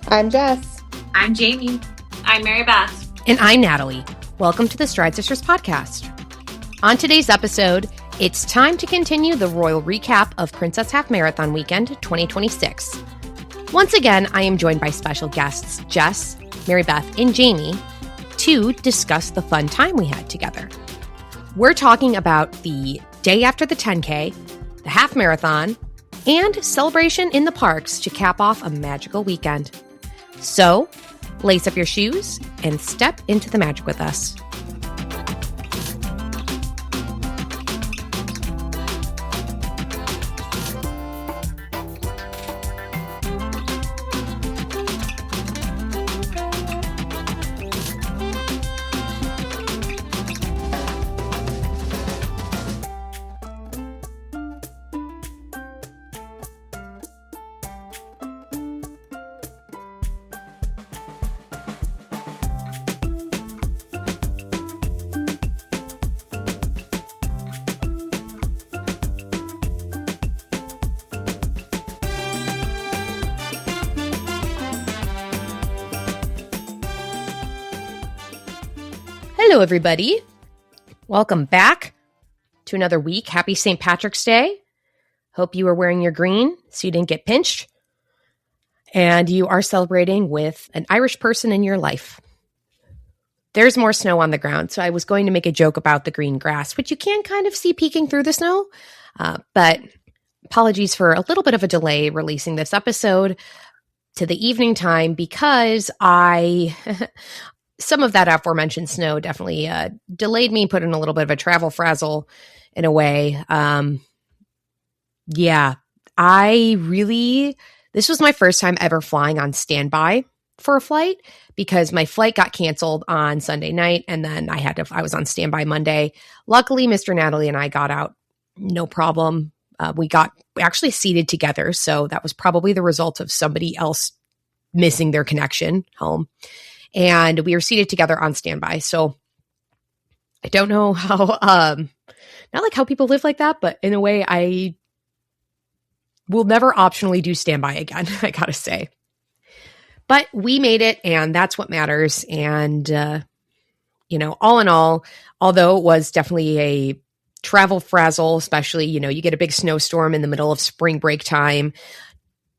I'm Jess. I'm Jaimee. I'm Marybeth. And I'm Natalie. Welcome to the Stride Sisters podcast. On today's episode, it's time to continue the royal recap of Princess Half Marathon Weekend 2026. Once again, I am joined by special guests Jess, Marybeth, and Jaimee to discuss the fun time we had together. We're talking about the day after the 10K, the half marathon, and celebration in the parks to cap off a magical weekend. So, lace up your shoes and step into the magic with us. Hello, everybody. Welcome back to another week. Happy St. Patrick's Day. Hope you are wearing your green so you didn't get pinched. And you are celebrating with an Irish person in your life. There's more snow on the ground, so I was going to make a joke about the green grass, which you can kind of see peeking through the snow. But apologies for a little bit of a delay releasing this episode to the evening time because some of that aforementioned snow definitely delayed me, put in a little bit of a travel frazzle in a way. This was my first time ever flying on standby for a flight because my flight got canceled on Sunday night and then I was on standby Monday. Luckily, Mr. Natalie and I got out, no problem. We actually seated together. So that was probably the result of somebody else missing their connection home. And we were seated together on standby. So I don't know how, not like how people live like that, but in a way I will never optionally do standby again, I gotta say. But we made it and that's what matters. And, all in all, although it was definitely a travel frazzle, especially, you get a big snowstorm in the middle of spring break time,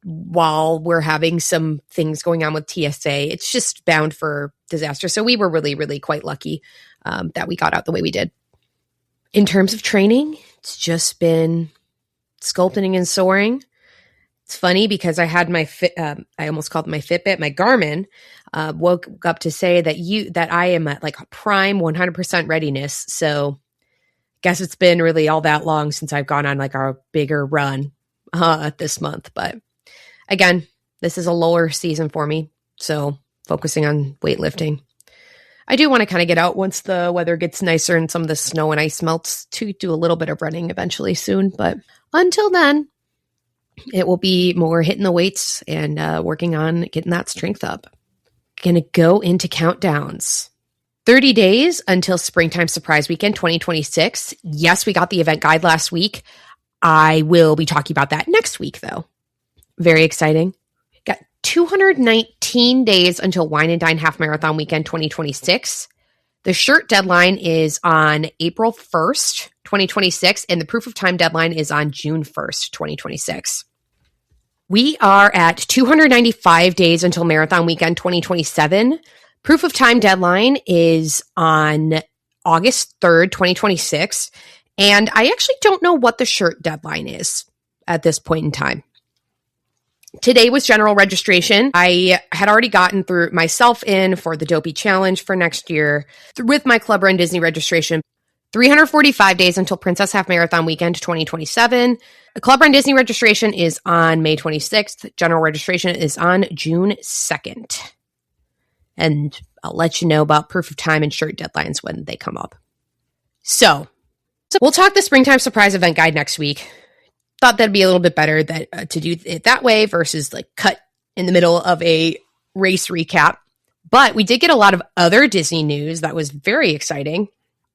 while we're having some things going on with TSA, it's just bound for disaster. So we were really, really quite lucky that we got out the way we did. In terms of training, it's just been sculpting and soaring. It's funny because I had my I almost called it my Fitbit, my Garmin, woke up to say that I am at like a prime 100% readiness. So I guess it's been really all that long since I've gone on like a bigger run this month, but again, this is a lower season for me, so focusing on weightlifting. I do want to kind of get out once the weather gets nicer and some of the snow and ice melts to do a little bit of running eventually soon. But until then, it will be more hitting the weights and working on getting that strength up. Going to go into countdowns. 30 days until Springtime Surprise Weekend 2026. Yes, we got the event guide last week. I will be talking about that next week, though. Very exciting. Got 219 days until Wine and Dine Half Marathon Weekend 2026. The shirt deadline is on April 1st, 2026, and the proof of time deadline is on June 1st, 2026. We are at 295 days until Marathon Weekend 2027. Proof of time deadline is on August 3rd, 2026. And I actually don't know what the shirt deadline is at this point in time. Today was general registration. I had already gotten through myself in for the Dopey Challenge for next year with my Club Run Disney registration. 345 days until Princess Half Marathon Weekend 2027. The Club Run Disney registration is on May 26th. General registration is on June 2nd. And I'll let you know about proof of time and shirt deadlines when they come up. So we'll talk the Springtime Surprise Event Guide next week. Thought that'd be a little bit better to do it that way versus like cut in the middle of a race recap. But we did get a lot of other Disney news that was very exciting.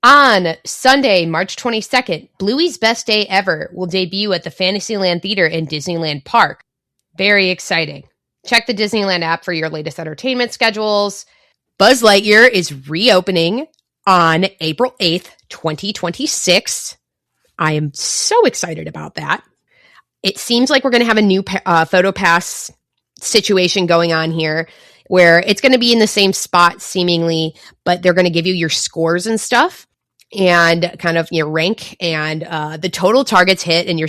On Sunday, March 22nd, Bluey's Best Day Ever will debut at the Fantasyland Theater in Disneyland Park. Very exciting. Check the Disneyland app for your latest entertainment schedules. Buzz Lightyear is reopening on April 8th, 2026. I am so excited about that. It seems like we're going to have a new photo pass situation going on here where it's going to be in the same spot seemingly, but they're going to give you your scores and stuff and kind of your rank and the total targets hit and your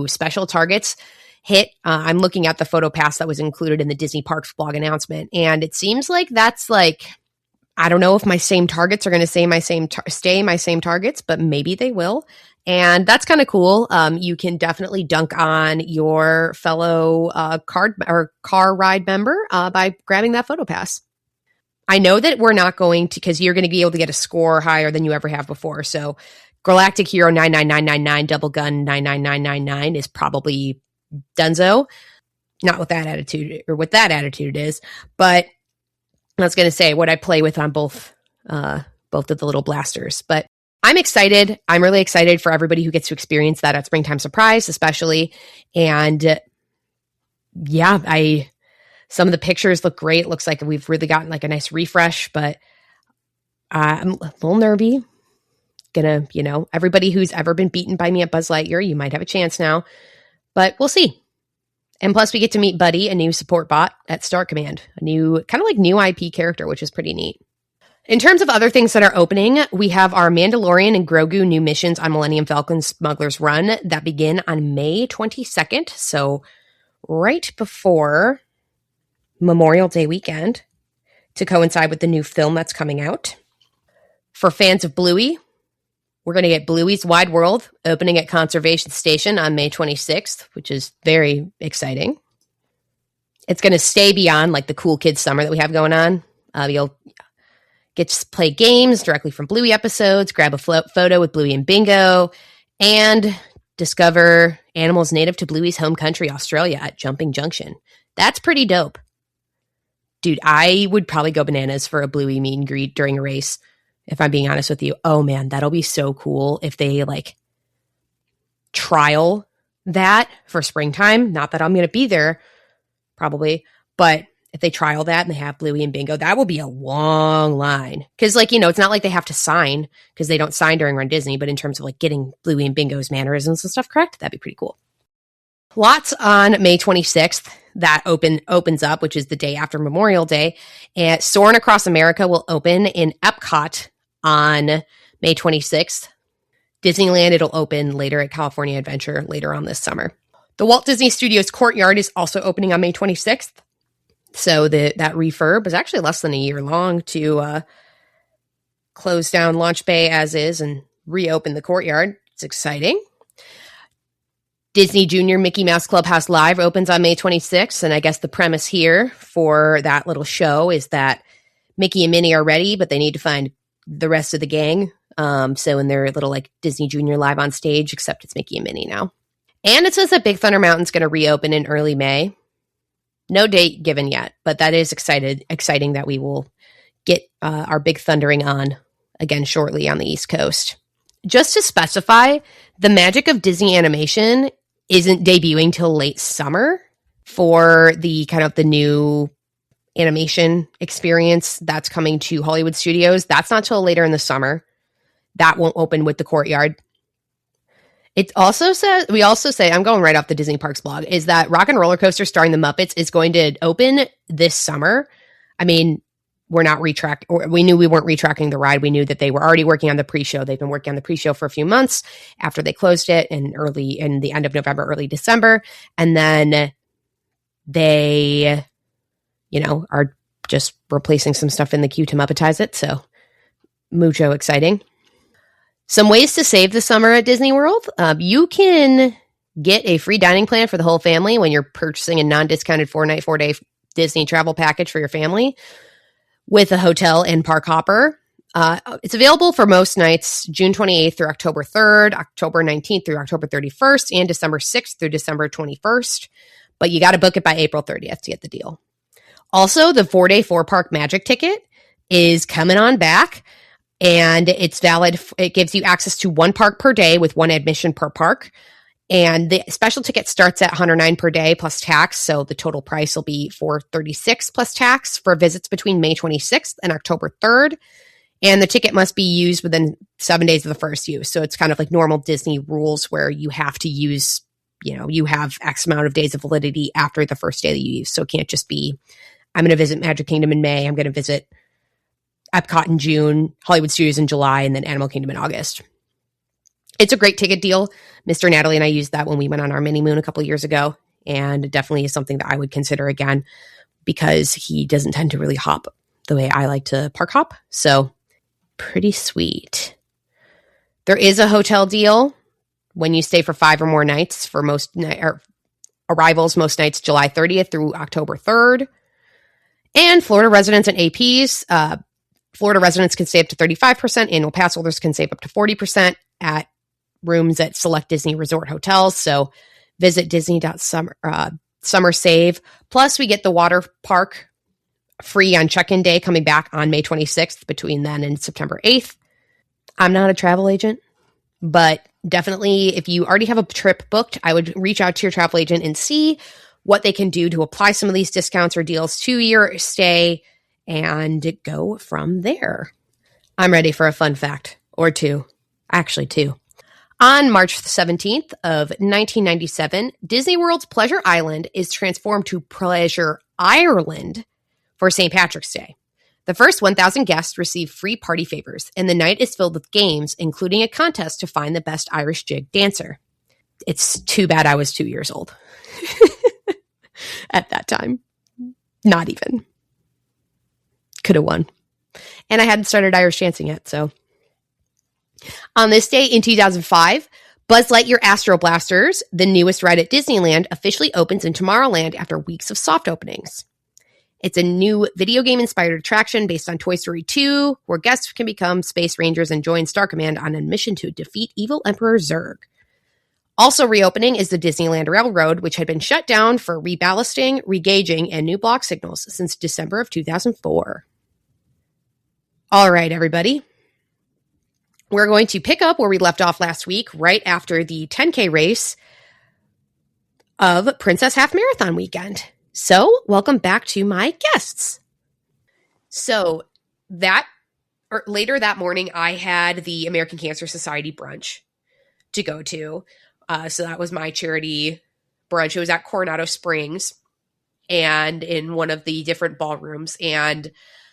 special targets hit. I'm looking at the photo pass that was included in the Disney Parks blog announcement, and it seems like that's like, I don't know if my same targets are going to stay my same targets, but maybe they will. And that's kind of cool. You can definitely dunk on your fellow car ride member by grabbing that photo pass. I know that we're not going to, because you're going to be able to get a score higher than you ever have before. So Galactic Hero 99999, Double Gun 99999 is probably dunzo. Not with that attitude, or with that attitude it is. But I was going to say what I play with on both of the little blasters. But I'm excited. I'm really excited for everybody who gets to experience that at Springtime Surprise, especially. And yeah, some of the pictures look great. Looks like we've really gotten like a nice refresh, but I'm a little nervy. Everybody who's ever been beaten by me at Buzz Lightyear, you might have a chance now, but we'll see. And plus we get to meet Buddy, a new support bot at Star Command, a new kind of like new IP character, which is pretty neat. In terms of other things that are opening, we have our Mandalorian and Grogu new missions on Millennium Falcon Smuggler's Run that begin on May 22nd. So right before Memorial Day weekend to coincide with the new film that's coming out. For fans of Bluey, we're going to get Bluey's Wide World opening at Conservation Station on May 26th, which is very exciting. It's going to stay beyond like the cool kids summer that we have going on. You'll get to play games directly from Bluey episodes, grab a photo with Bluey and Bingo, and discover animals native to Bluey's home country, Australia, at Jumping Junction. That's pretty dope. Dude, I would probably go bananas for a Bluey meet and greet during a race, if I'm being honest with you. Oh man, that'll be so cool if they like trial that for springtime. Not that I'm going to be there, probably, but if they trial that and they have Bluey and Bingo, that will be a long line. Because it's not like they have to sign, because they don't sign during Run Disney, but in terms of like getting Bluey and Bingo's mannerisms and stuff correct, that'd be pretty cool. Lots on May 26th that opens up, which is the day after Memorial Day. And Soarin' Across America will open in Epcot on May 26th. Disneyland, it'll open later at California Adventure later on this summer. The Walt Disney Studios Courtyard is also opening on May 26th. So that refurb is actually less than a year long to close down Launch Bay as is and reopen the courtyard. It's exciting. Disney Junior Mickey Mouse Clubhouse Live opens on May 26th, and I guess the premise here for that little show is that Mickey and Minnie are ready, but they need to find the rest of the gang. So in their little like Disney Junior Live on stage, except it's Mickey and Minnie now. And it says that Big Thunder Mountain's going to reopen in early May. No date given yet, but that is exciting that we will get our Big Thundering on again shortly on the East Coast. Just to specify, the magic of Disney animation isn't debuting till late summer for the kind of the new animation experience that's coming to Hollywood Studios. That's not till later in the summer. That won't open with the courtyard. It also says, I'm going right off the Disney Parks blog, is that Rock and Roller Coaster starring the Muppets is going to open this summer. I mean, we knew we weren't retracking the ride. We knew that they were already working on the pre-show. They've been working on the pre-show for a few months after they closed it in the end of November, early December. And then they, are just replacing some stuff in the queue to Muppetize it. So mucho exciting. Some ways to save the summer at Disney World. You can get a free dining plan for the whole family when you're purchasing a non-discounted 4-night, 4-day Disney travel package for your family with a hotel and park hopper. It's available for most nights, June 28th through October 3rd, October 19th through October 31st, and December 6th through December 21st. But you got to book it by April 30th to get the deal. Also, the 4-day 4-park magic ticket is coming on back. and it's valid. It gives you access to one park per day with one admission per park. And the special ticket starts at $109 per day plus tax. So the total price will be $436 plus tax for visits between May 26th and October 3rd. And the ticket must be used within 7 days of the first use. So it's kind of like normal Disney rules where you have to use, you have X amount of days of validity after the first day that you use. So it can't just be, I'm going to visit Magic Kingdom in May. I'm going to visit Epcot in June, Hollywood Studios in July, and then Animal Kingdom in August. It's a great ticket deal. Mr. Natalie and I used that when we went on our mini moon a couple of years ago, and it definitely is something that I would consider again because he doesn't tend to really hop the way I like to park hop. So pretty sweet. There is a hotel deal when you stay for 5 or more nights for most arrivals, most nights July 30th through October 3rd. And Florida residents and APs, Florida residents can save up to 35%. Annual pass holders can save up to 40% at rooms at select Disney resort hotels. So visit Disney.summer save. Plus, we get the water park free on check-in day coming back on May 26th between then and September 8th. I'm not a travel agent, but definitely if you already have a trip booked, I would reach out to your travel agent and see what they can do to apply some of these discounts or deals to your stay and go from there. I'm ready for a fun fact or two. Actually, two. On March 17th of 1997, Disney World's Pleasure Island is transformed to Pleasure Ireland for St. Patrick's Day. The first 1,000 guests receive free party favors, and the night is filled with games, including a contest to find the best Irish jig dancer. It's too bad I was 2 years old at that time. Not even. Could have won. And I hadn't started Irish dancing yet, so. On this day in 2005, Buzz Lightyear Astro Blasters, the newest ride at Disneyland, officially opens in Tomorrowland after weeks of soft openings. It's a new video game-inspired attraction based on Toy Story 2, where guests can become Space Rangers and join Star Command on a mission to defeat evil Emperor Zurg. Also reopening is the Disneyland Railroad, which had been shut down for reballasting, regaging, and new block signals since December of 2004. All right, everybody. We're going to pick up where we left off last week, right after the 10K race of Princess Half Marathon weekend. So, welcome back to my guests. So, later that morning, I had the American Cancer Society brunch to go to. So that was my charity brunch. It was at Coronado Springs and in one of the different ballrooms. And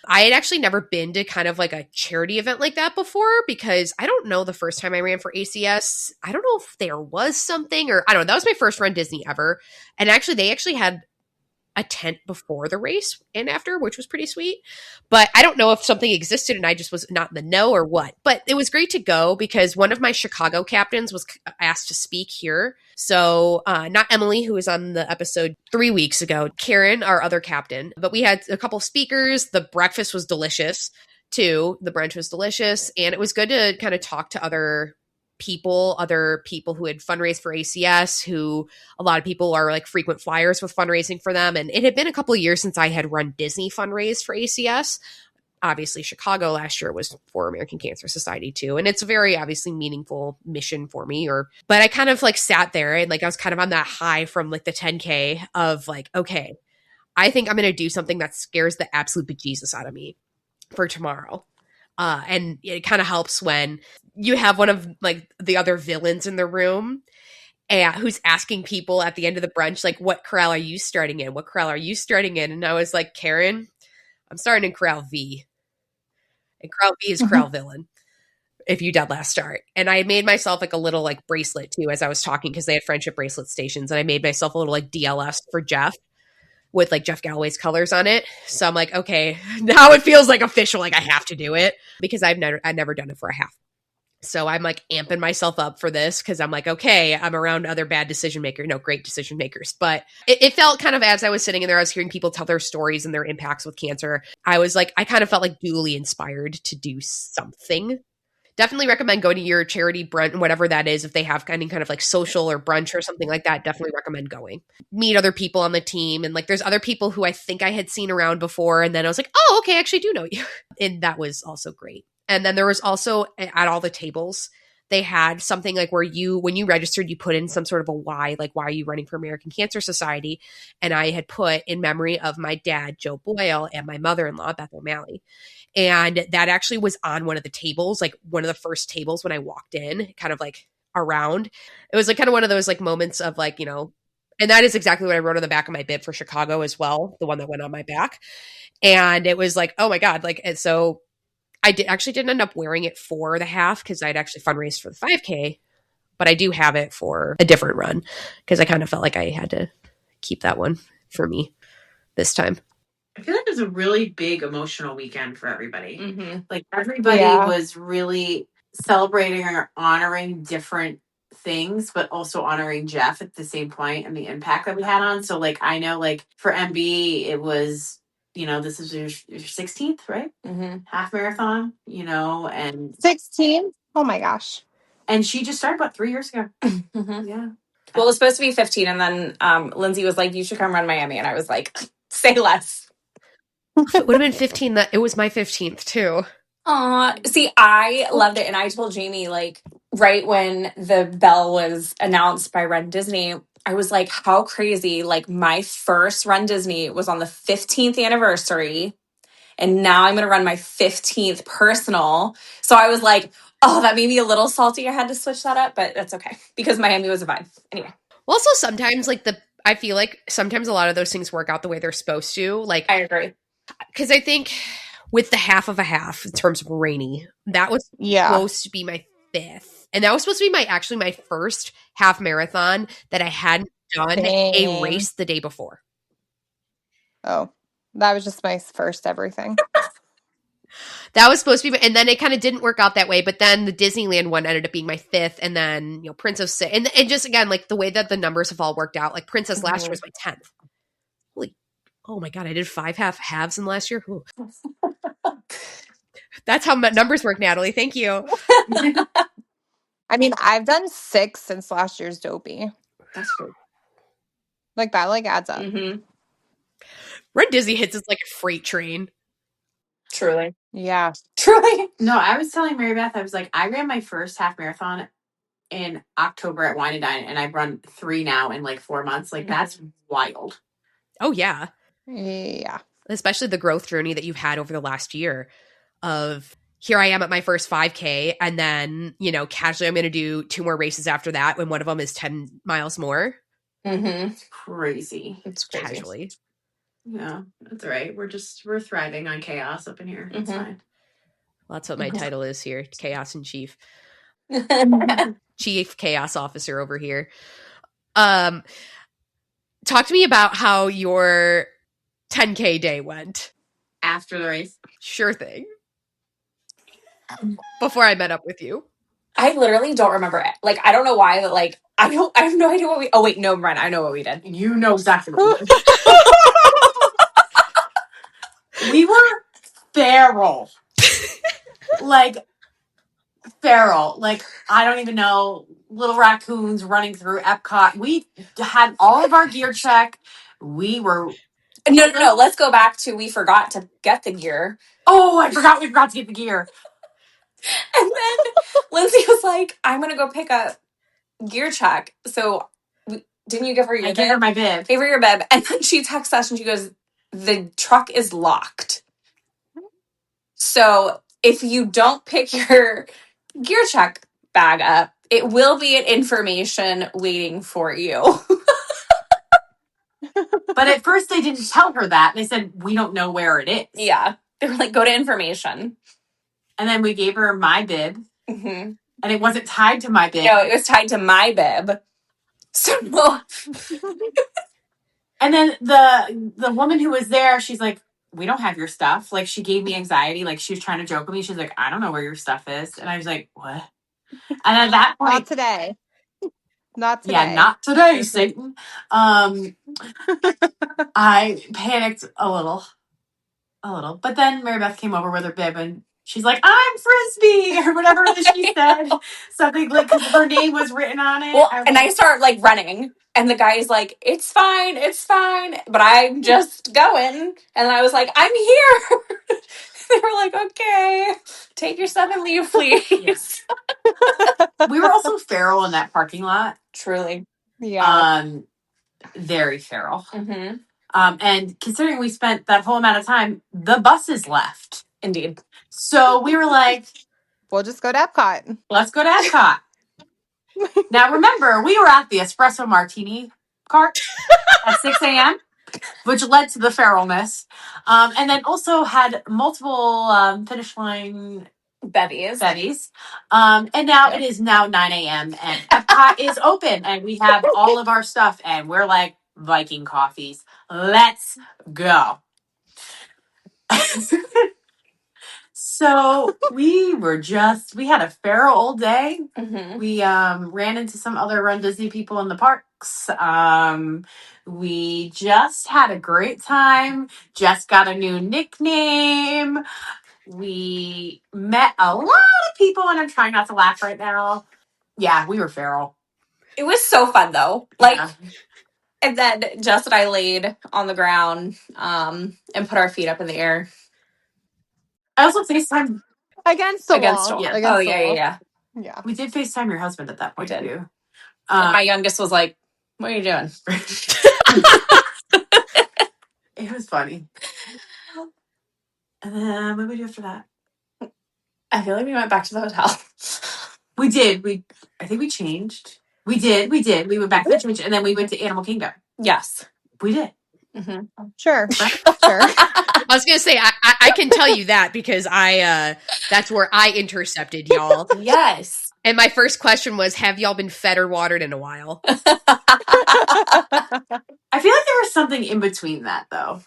I had actually never been to kind of like a charity event like that before because I don't know the first time I ran for ACS. I don't know if there was something or I don't know. That was my first run Disney ever. And actually, they actually had a tent before the race and after, which was pretty sweet. But I don't know if something existed and I just was not in the know or what. But it was great to go because one of my Chicago captains was asked to speak here. So not Emily, who was on the episode 3 weeks ago, Karen, our other captain. But we had a couple speakers. The breakfast was delicious too. The brunch was delicious. And it was good to kind of talk to other people who had fundraised for ACS, who a lot of people are like frequent flyers with fundraising for them. And it had been a couple of years since I had run Disney fundraised for ACS. Obviously, Chicago last year was for American Cancer Society too. And it's a very obviously meaningful mission for me. But I kind of like sat there and like I was kind of on that high from like the 10K of like, okay, I think I'm going to do something that scares the absolute bejesus out of me for tomorrow. And it kind of helps when you have one of like the other villains in the room who's asking people at the end of the brunch, like, what corral are you starting in? What corral are you starting in? And I was like, Karen, I'm starting in corral V. And corral V is corral villain if you dead last start. And I made myself like a little like bracelet too as I was talking because they had friendship bracelet stations. And I made myself a little like DLS for Jeff with like Jeff Galloway's colors on it. So I'm like, okay, now it feels like official. Like I have to do it because I'd never done it for a half. So I'm like amping myself up for this because I'm like, okay, I'm around other great decision makers. But it felt kind of as I was sitting in there, I was hearing people tell their stories and their impacts with cancer. I was like, I kind of felt like duly inspired to do something. Definitely recommend going to your charity brunch, whatever that is. If they have any kind of like social or brunch or something like that, definitely recommend going. Meet other people on the team. And like, there's other people who I think I had seen around before. And then I was like, oh, okay, I actually do know you. And that was also great. And then there was also at all the tables, they had something like where when you registered, you put in some sort of a why, like, why are you running for American Cancer Society? And I had put in memory of my dad, Joe Boyle, and my mother-in-law, Beth O'Malley. And that actually was on one of the tables, like one of the first tables when I walked in, kind of like around. It was like kind of one of those like moments of like, and that is exactly what I wrote on the back of my bib for Chicago as well, the one that went on my back. And it was like, oh my God. Like, and so actually didn't end up wearing it for the half because I'd actually fundraised for the 5K, but I do have it for a different run because I kind of felt like I had to keep that one for me this time. I feel like it was a really big emotional weekend for everybody. Mm-hmm. Like everybody was really celebrating or honoring different things, but also honoring Jeff at the same point and the impact that we had on. So like, I know like for MB, it was, this is your 16th, right? Mm-hmm. Half marathon, and 16. Oh my gosh. And she just started about 3 years ago. Mm-hmm. Yeah. Well, it was supposed to be 15, and then Lindsay was like, you should come run Miami. And I was like, say less. If it would have been 15, that it was my 15th too. See, I loved it. And I told Jaimee, like, right when the bell was announced by Run Disney, I was like, how crazy. Like, my first Run Disney was on the 15th anniversary. And now I'm going to run my 15th personal. So I was like, oh, that made me a little salty. I had to switch that up, but that's okay because Miami was a vibe. Anyway. Well, also sometimes I feel like sometimes a lot of those things work out the way they're supposed to. Like, I agree. Because I think with the half of a half in terms of rainy, that was supposed to be my 5th. And that was supposed to be my first half marathon that I hadn't done a race the day before. Oh, that was just my first everything. That was supposed to be, and then it kind of didn't work out that way. But then the Disneyland one ended up being my 5th, and then Princess, and just again like the way that the numbers have all worked out. Like Princess last year was my 10th. Oh my God, I did 5 halves in last year. Ooh. That's how numbers work, Natalie. Thank you. I mean, I've done 6 since last year's Dopey. That's true. Like that adds up. Mm-hmm. Red Disney hits us like a freight train. Truly. Yeah. Truly. No, I was telling Marybeth, I was like, I ran my first half marathon in October at Wine and Dine, and I've run 3 now in like 4 months. Like, that's wild. Oh, yeah. Yeah. Especially the growth journey that you've had over the last year of here I am at my first 5K, and then, casually I'm going to do 2 more races after that when one of them is 10 miles more. Mm-hmm. It's crazy. It's crazy. Casually. Yeah, that's all right. We're thriving on chaos up in here. It's fine. Well, that's what my title is here. Chaos in Chief. Chief Chaos Officer over here. Talk to me about how your 10K day went. After the race? Sure thing. Before I met up with you. I literally don't remember it. Like, I don't know why, but like, I have no idea what we, oh wait, no, Ren, I know what we did. You know exactly what we did. We were feral. Like, feral. Like, I don't even know, little raccoons running through Epcot. We had all of our gear check. We were... No. Let's go back to we forgot to get the gear. Oh, I forgot we forgot to get the gear. And then Lindsay was like, I'm going to go pick up gear check. So didn't you give her your bib? I gave her my bib. Gave her your bib. And then she texts us and she goes, the truck is locked. So if you don't pick your gear check bag up, it will be an information waiting for you. But at first they didn't tell her that. They said, we don't know where it is. Yeah. They were like, go to information. And then we gave her my bib. Mm-hmm. And it wasn't tied to my bib. No, it was tied to my bib. So and then the woman who was there, she's like, we don't have your stuff. Like, she gave me anxiety. Like, she was trying to joke with me. She's like, I don't know where your stuff is. And I was like, what? And at that point... Not today. Not today. Yeah, not today, Satan. I panicked a little. But then Marybeth came over with her bib and she's like, I'm Frisbee, or whatever she said. Something like, because her name was written on it. well, and I start like running, and the guy's like, it's fine. But I'm just going. And I was like, I'm here. They were like, okay, take your stuff and leave, please. Yes. We were also feral in that parking lot. Truly. Yeah. Very feral. Mm-hmm. And considering we spent that whole amount of time, the buses left. Indeed. So we were like, We'll just go to Epcot. let's go to Epcot. Now, remember, we were at the espresso martini cart at 6 a.m., which led to the feralness. And then also had multiple finish line Bevies. And now it is now 9 a.m. and Epcot is open and we have all of our stuff and we're like, Viking coffees. Let's go. So we had a feral all day. Mm-hmm. We ran into some other Run Disney people in the parks. We just had a great time. Jess got a new nickname. We met a lot of people, and I'm trying not to laugh right now. Yeah, we were feral. It was so fun though. Like, Yeah. and then Jess and I laid on the ground and put our feet up in the air. I also FaceTime Against the Against wall. the wall. Against Oh, the yeah, wall. yeah. Yeah. We did FaceTime your husband at that point did. too. And my youngest was like, what are you doing? It was funny. And then what did we do after that? I feel like we went back to the hotel. We did. I think we changed. We did. We went back to the church and then we went to Animal Kingdom. Yes. We did. Mm-hmm. Sure. Sure. I was gonna say I can tell you that because that's where I intercepted y'all. Yes. And my first question was, have y'all been fed or watered in a while? I feel like there was something in between that though.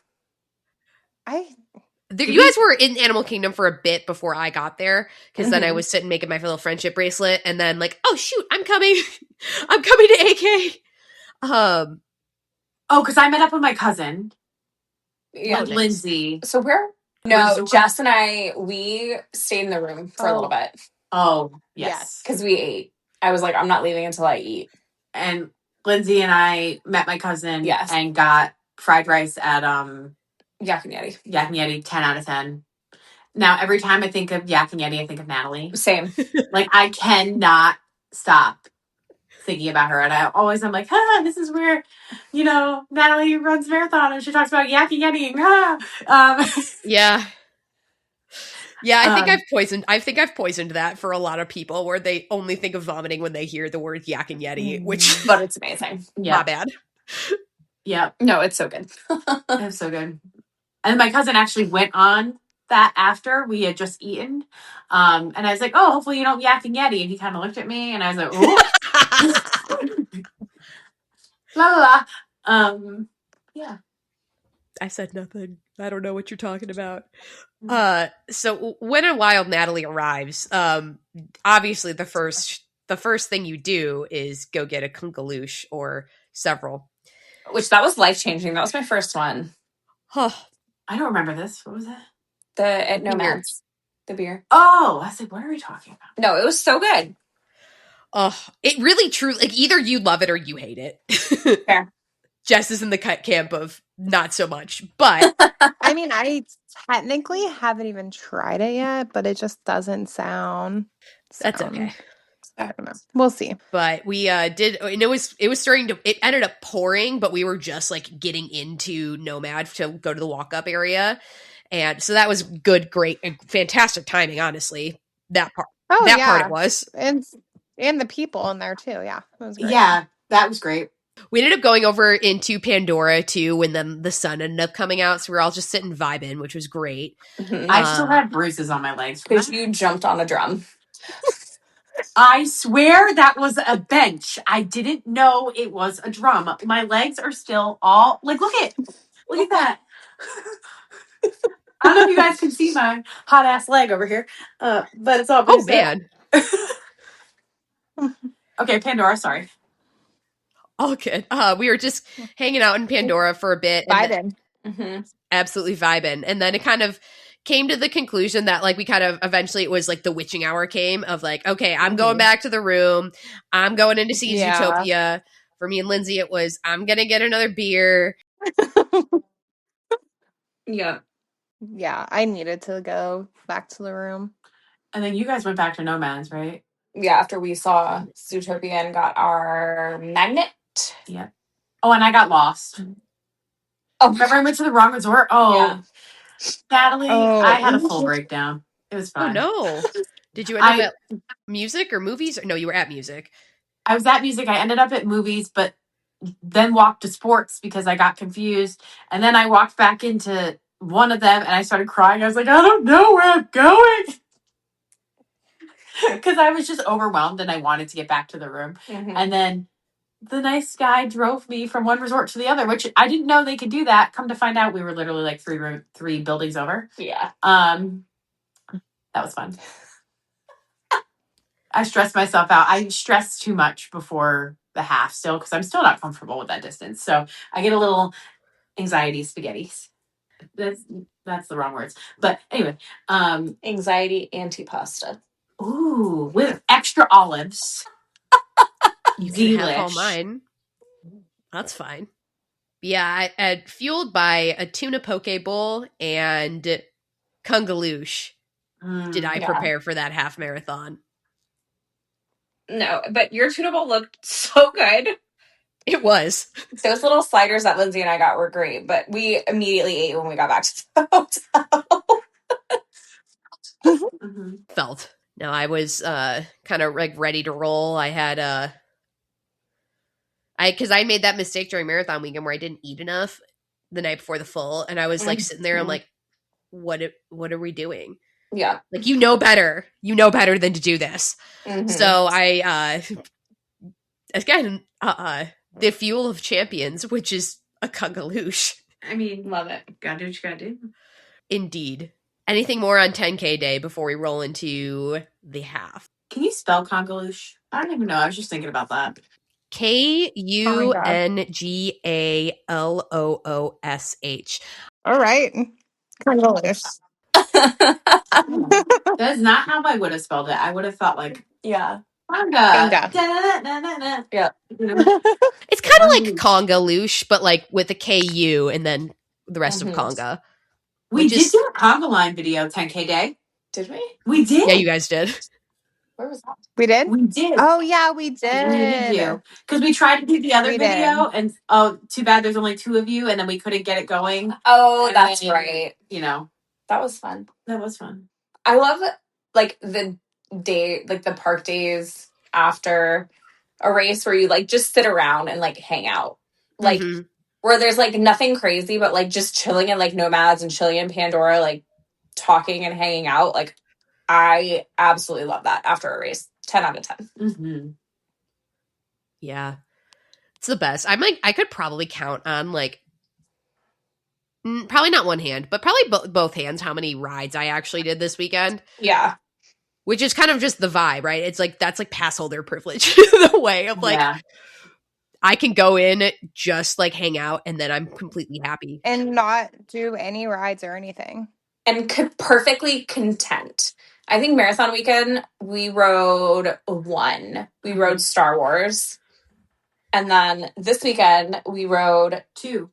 You guys were in Animal Kingdom for a bit before I got there, because then I was sitting making my little friendship bracelet, and then like, oh shoot, I'm coming to AK. Because I met up with my cousin, Yeah. with Lindsay. So where? No, Jess and I, we stayed in the room for a little bit. Oh, yes. Because we ate. I was like, I'm not leaving until I eat. And Lindsay and I met my cousin and got fried rice at Yak and Yeti. Yak and Yeti, 10 out of 10. Now, every time I think of Yak and Yeti, I think of Natalie. Same. Like, I cannot stop thinking about her. And I'm like, this is where, Natalie runs marathon and she talks about Yak and Yeti. Yeah. Yeah, I think I've poisoned that for a lot of people where they only think of vomiting when they hear the word Yak and Yeti, but it's amazing. My bad. Yeah. No, it's so good. It's so good. And my cousin actually went on that after we had just eaten. And I was like, oh, hopefully you don't Yak and Yeti. And he kind of looked at me and I was like, oh. La la la. Yeah. I said nothing. I don't know what you're talking about. So when in Wild Natalie arrives, obviously the first thing you do is go get a kunkaloosh or several. Which that was life-changing. That was my first one. I don't remember this. What was that? At Nomads. The beer. Oh, I was like, what are we talking about? No, it was so good. It really truly, like, either you love it or you hate it. Fair. Jess is in the cut camp of not so much, but I mean, I technically haven't even tried it yet, but it just doesn't sound. That's okay. I don't know. We'll see. But we did, and it was starting to. It ended up pouring, but we were just like getting into Nomad to go to the walk up area, and so that was good, great, and fantastic timing. Honestly, that part. Oh, that part it was, and the people in there too. Yeah, it was great. Yeah, that was great. We ended up going over into Pandora too, and then the sun ended up coming out, so we were all just sitting vibing, which was great. Mm-hmm. I still have bruises on my legs because you jumped on a drum. I swear that was a bench. I didn't know it was a drum. My legs are still all like, look at that. I don't know if you guys can see my hot ass leg over here, but it's all bruised. Oh man. Okay, Pandora. Sorry. All good. We were just hanging out in Pandora for a bit. Vibing. Absolutely vibing. And then it kind of came to the conclusion that like we kind of eventually it was like the witching hour came of like, okay, I'm going back to the room. I'm going into Seas Utopia. For me and Lindsay, it was I'm going to get another beer. Yeah. Yeah, I needed to go back to the room. And then you guys went back to Nomads, right? Yeah, after we saw Zootopia and got our magnet. Yeah. Oh, and I got lost. Oh, Remember I went to the wrong resort? Oh, yeah. Natalie, Oh, I had a full breakdown. It was Oh fun. no. Did you end up at music or movies? No, you were at music. I was at music. I ended up at movies, but then walked to sports because I got confused. And then I walked back into one of them and I started crying. I was like, I don't know where I'm going. Because I was just overwhelmed and I wanted to get back to the room. Mhm. And then the nice guy drove me from one resort to the other, which I didn't know they could do that. Come to find out, we were literally like three buildings over. Yeah. That was fun. I stressed myself out. I stressed too much before the half still because I'm still not comfortable with that distance. So I get a little anxiety spaghettis. That's the wrong words. But anyway, Anxiety antipasta. ooh, with extra olives. You can have all mine. That's fine. Yeah, I fueled by a tuna poke bowl and kungaloosh. Did I prepare for that half marathon? No, but your tuna bowl looked so good. It was. Those little sliders that Lindsay and I got were great, but we immediately ate when we got back to the hotel. Mm-hmm. Felt. No, I was kind of like ready to roll. I had because I made that mistake during marathon weekend where I didn't eat enough the night before the full, and I was like sitting there. I'm like, what are we doing? Yeah, like you know better than to do this. Mm-hmm. So I again the fuel of champions, which is a kungaloosh. I mean, love it. Gotta do what you gotta do. Indeed. Anything more on 10K day before we roll into the half? Can you spell congaloosh? I don't even know. I was just thinking about that. KUNGALOOSH. all right. Congaloosh. That's not how I would have spelled it. I would have thought like Yeah. manga. Yeah. It's kind of like congaloosh, but like with a KU and then the rest of conga. We did do a conga line video 10K day. Did we? We did. Yeah, you guys did. Where was that? We did? We did. Oh, yeah, we did. We do. Because we tried to do the other video and too bad there's only 2 of you and then we couldn't get it going. Oh, that's right. You know. That was fun. That was fun. I love like the day, like the park days after a race where you like just sit around and like hang out. Like where there's like nothing crazy, but like just chilling in like Nomads and chilling in Pandora, like talking and hanging out. Like I absolutely love that after a race. 10 out of 10. Mm-hmm. Yeah. It's the best. I could probably count on like probably not one hand, but probably both hands how many rides I actually did this weekend. Yeah. Which is kind of just the vibe, right? It's like that's like pass holder privilege the way of like I can go in, just like hang out, and then I'm completely happy. And not do any rides or anything. And perfectly content. I think marathon weekend, we rode 1. We rode Star Wars. And then this weekend, we rode 2.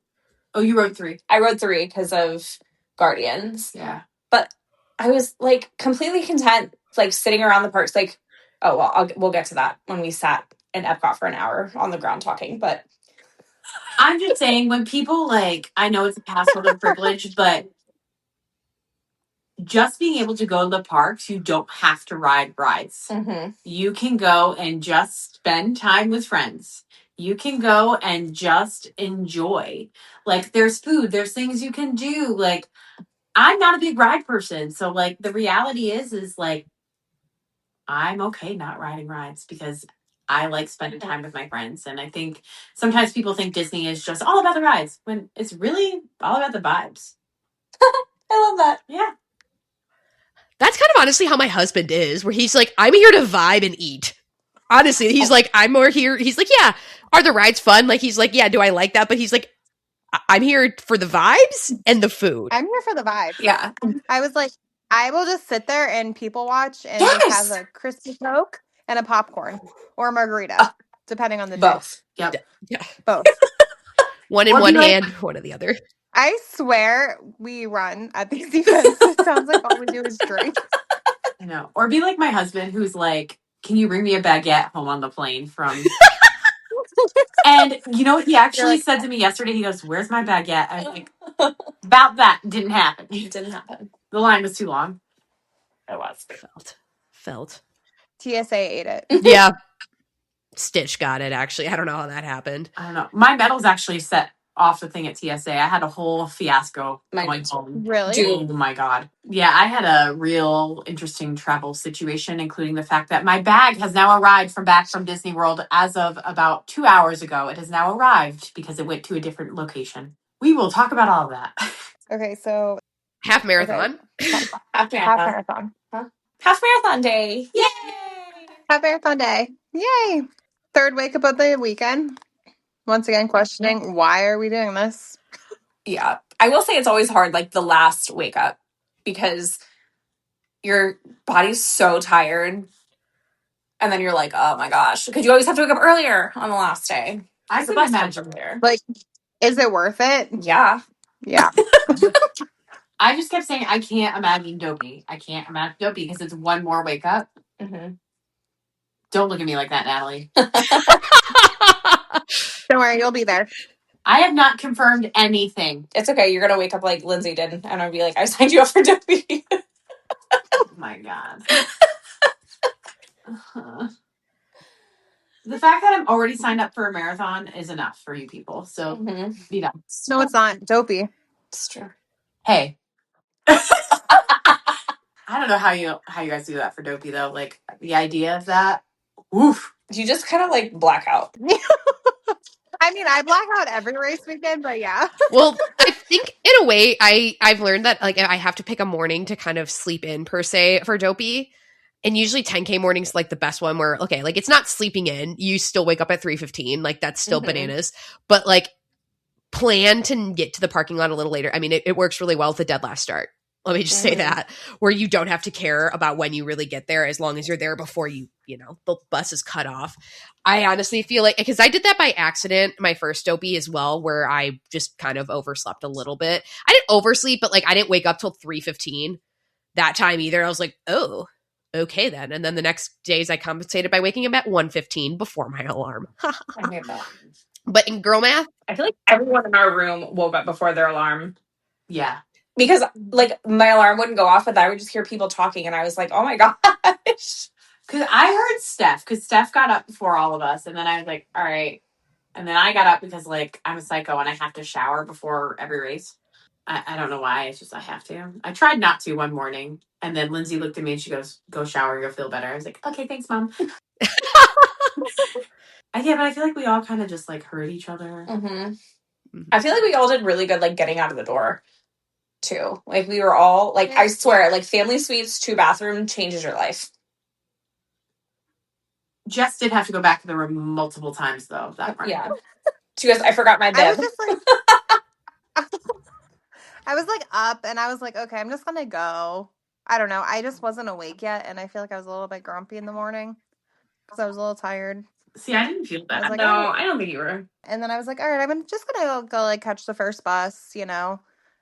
Oh, you rode 3. I rode 3 because of Guardians. Yeah. But I was like completely content, like sitting around the parks. Like, oh, well, we'll get to that when we sat in Epcot for an hour on the ground talking. But I'm just saying, when people like, I know it's a pass holder privilege, but just being able to go to the parks, you don't have to ride rides. Mm-hmm. You can go and just spend time with friends. You can go and just enjoy. Like, there's food, there's things you can do. Like, I'm not a big ride person. So, like, the reality is like, I'm okay not riding rides because I like spending time with my friends. And I think sometimes people think Disney is just all about the rides when it's really all about the vibes. I love that. Yeah. That's kind of honestly how my husband is, where he's like, I'm here to vibe and eat. Honestly, he's like, I'm more here. He's like, yeah, are the rides fun? Like, he's like, yeah, do I like that? But he's like, I'm here for the vibes and the food. I'm here for the vibes. Yeah. I was like, I will just sit there and people watch and just have a crispy Coke and a popcorn or a margarita, depending on the both. day. Yep. Yeah. Both. One in one hand, one in the other. I swear we run at these events. It sounds like all we do is drink. I know. Or be like my husband who's like, can you bring me a baguette home on the plane from... And you know what he actually said to me yesterday? He goes, where's my baguette? I was like, about that. Didn't happen. It didn't happen. The line was too long. It was. Felt. TSA ate it. Yeah. Stitch got it, actually. I don't know how that happened. I don't know. My medal's actually set off the thing at TSA. I had a whole fiasco Mine going too. home. Really? Oh my God. Yeah, I had a real interesting travel situation, including the fact that my bag has now arrived back from Disney World as of about 2 hours ago. It has now arrived because it went to a different location. We will talk about all of that. Okay, so Half marathon. Half marathon. Half marathon day. Yay! Half marathon day. Yay! Third wake up of the weekend. Once again, questioning why are we doing this? Yeah. I will say it's always hard, like the last wake up, because your body's so tired. And then you're like, oh my gosh. Because you always have to wake up earlier on the last day. I The can bus comes imagine. earlier. Like, is it worth it? Yeah. Yeah. I just kept saying, I can't imagine Dopey. I can't imagine Dopey because it's one more wake up. Mm-hmm. Don't look at me like that, Natalie. Don't worry, you'll be there. I have not confirmed anything. It's okay. You're going to wake up like Lindsay did. And I'll be like, I signed you up for Dopey. Oh my God. The fact that I'm already signed up for a marathon is enough for you people. So, you know. No, it's not. Dopey. It's true. Hey. I don't know how you guys do that for Dopey though. Like the idea of that. Oof. You just kind of like black out. I mean, I black out every race weekend, but yeah. Well, I think in a way I've learned that like I have to pick a morning to kind of sleep in per se for Dopey. And usually 10K morning's like the best one where, okay, like it's not sleeping in. You still wake up at 3:15. Like that's still bananas. But like plan to get to the parking lot a little later. I mean, it works really well with the dead last start. Let me just say that, where you don't have to care about when you really get there as long as you're there before the bus is cut off. I honestly feel like, because I did that by accident, my first Dopey as well, where I just kind of overslept a little bit. I didn't oversleep, but like I didn't wake up till 3:15 that time either. I was like, oh, okay then. And then the next days I compensated by waking up at 1:15 before my alarm. I hate that. But in girl math, I feel like everyone in our room woke up before their alarm. Yeah. Because like my alarm wouldn't go off, but I would just hear people talking, and I was like, "Oh my gosh!" Because I heard Steph. Because Steph got up before all of us, and then I was like, "All right." And then I got up because like I'm a psycho and I have to shower before every race. I don't know why. It's just I have to. I tried not to one morning, and then Lindsay looked at me and she goes, "Go shower. You'll feel better." I was like, "Okay, thanks, Mom." Yeah, but I feel like we all kind of just like heard each other. I feel like we all did really good, like getting out of the door. Too. Like we were all like, I swear, like family suites, 2-bathroom changes your life. Jess did have to go back to the room multiple times though. That part. Yeah. She goes, I forgot my bib. I was just like, I was like up and I was like, okay, I'm just going to go. I don't know. I just wasn't awake yet. And I feel like I was a little bit grumpy in the morning because I was a little tired. See, I didn't feel that. Like, no, I don't think you were. And then I was like, all right, I'm just going to go like catch the first bus, you know.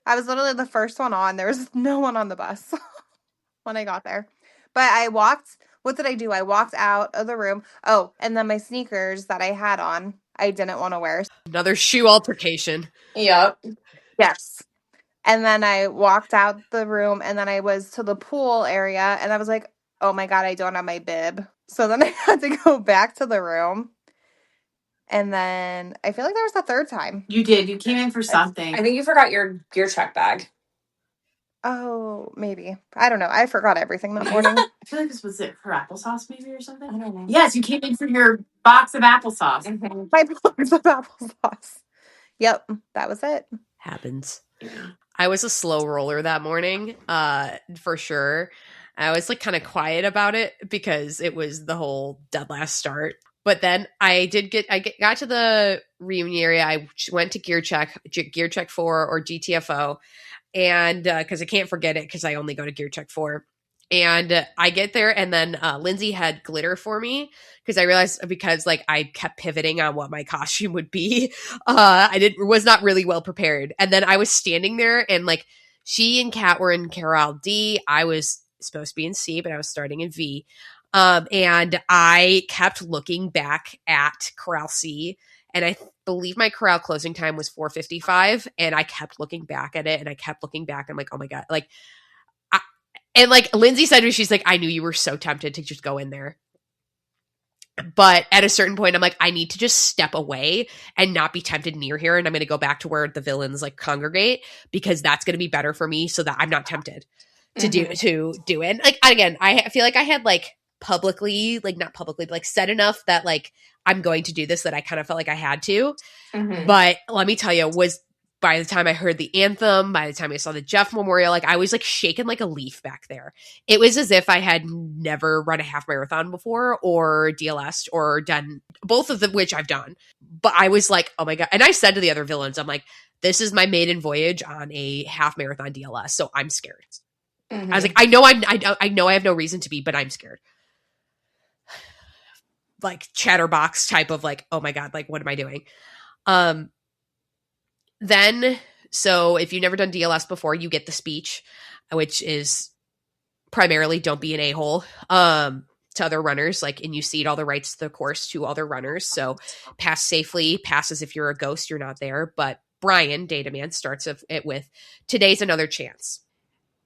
I was literally the first one on. There was no one on the bus when I got there. But I walked. What did I do? I walked out of the room. Oh, and then my sneakers that I had on, I didn't want to wear. Another shoe altercation. Yep. Yes. And then I walked out the room and then I was to the pool area and I was like, oh my God, I don't have my bib. So then I had to go back to the room. And then I feel like there was a third time. You did. You came in for something. I think you forgot your gear check bag. Oh, maybe. I don't know. I forgot everything that morning. I feel like this was it for applesauce maybe or something. I don't know. Yes, you came in for your box of applesauce. My box of applesauce. Yep, that was it. Happens. Yeah. I was a slow roller that morning, for sure. I was like kind of quiet about it because it was the whole dead last start. But then I got to the reunion area. I went to Gear Check 4 or GTFO, and because I can't forget it because I only go to Gear Check 4. And I get there, and then Lindsay had glitter for me because I realized because like I kept pivoting on what my costume would be. Was not really well prepared. And then I was standing there, and like she and Kat were in Chorale D. I was supposed to be in C, but I was starting in V. And I kept looking back at Chorale C, and I believe my chorale closing time was 4:55, and I kept looking back at it, and I kept looking back. I'm like, oh my God, like. And like Lindsay said to me, she's like, I knew you were so tempted to just go in there. But at a certain point, I'm like, I need to just step away and not be tempted near here. And I'm going to go back to where the villains like congregate, because that's going to be better for me so that I'm not tempted to do it. Like, again, I feel like I had like publicly, like not publicly, but like said enough that like I'm going to do this, that I kind of felt like I had to. But let me tell you, by the time I heard the anthem, by the time I saw the Jeff Memorial, like I was like shaken like a leaf back there. It was as if I had never run a half marathon before, or DLS, or done both of them, which I've done. But I was like, oh my God. And I said to the other villains, I'm like, this is my maiden voyage on a half marathon DLS. So I'm scared. I was like, I know I have no reason to be, but I'm scared. Like chatterbox type of like, oh my God, like what am I doing? Then, so if you've never done DLS before, you get the speech, which is primarily don't be an a-hole to other runners, like, and you cede all the rights to the course to other runners. So pass safely, pass as if you're a ghost, you're not there. But Brian, Data Man, starts it with, today's another chance.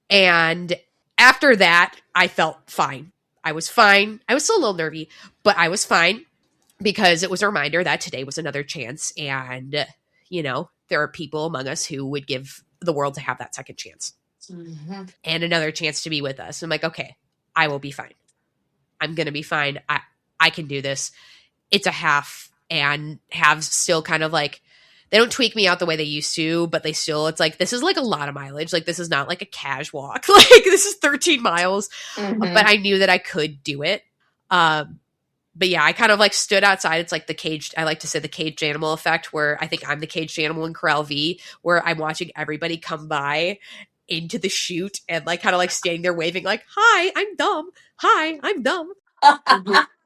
And after that, I felt fine. I was fine. I was still a little nervy, but I was fine because it was a reminder that today was another chance. And, you know, there are people among us who would give the world to have that second chance and another chance to be with us. I'm like, okay, I will be fine. I'm going to be fine. I can do this. It's a half, and have still kind of like, they don't tweak me out the way they used to, but they still, it's like, this is like a lot of mileage. Like, this is not like a cash walk. Like, this is 13 miles, but I knew that I could do it. But yeah, I kind of like stood outside. It's like the caged, I like to say the caged animal effect, where I think I'm the caged animal in Chorale V, where I'm watching everybody come by into the chute and like kind of like standing there waving like, hi, I'm dumb. Hi, I'm dumb.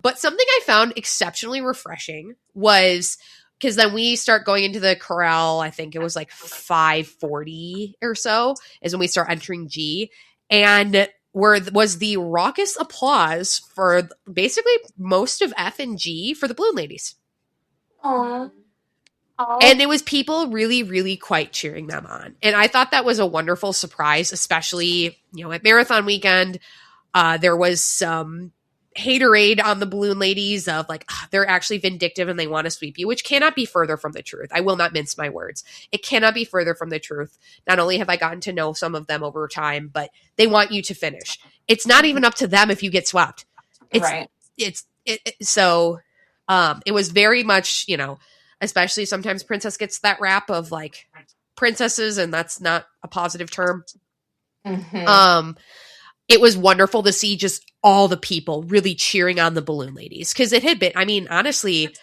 But something I found exceptionally refreshing was, because then we start going into the chorale, I think it was like 5:40 or so is when we start entering G. And where was the raucous applause for basically most of F and G for the Balloon Ladies. Aww. And it was people really, really quite cheering them on. And I thought that was a wonderful surprise, especially, you know, at marathon weekend. There was some haterade on the Balloon Ladies of like, they're actually vindictive and they want to sweep you, which cannot be further from the truth. I will not mince my words. It cannot be further from the truth. Not only have I gotten to know some of them over time, but they want you to finish. It's not even up to them if you get swept. So it was very much, you know, especially sometimes Princess gets that rap of like princesses, and that's not a positive term. It was wonderful to see just all the people really cheering on the Balloon Ladies, because it had been, I mean, honestly,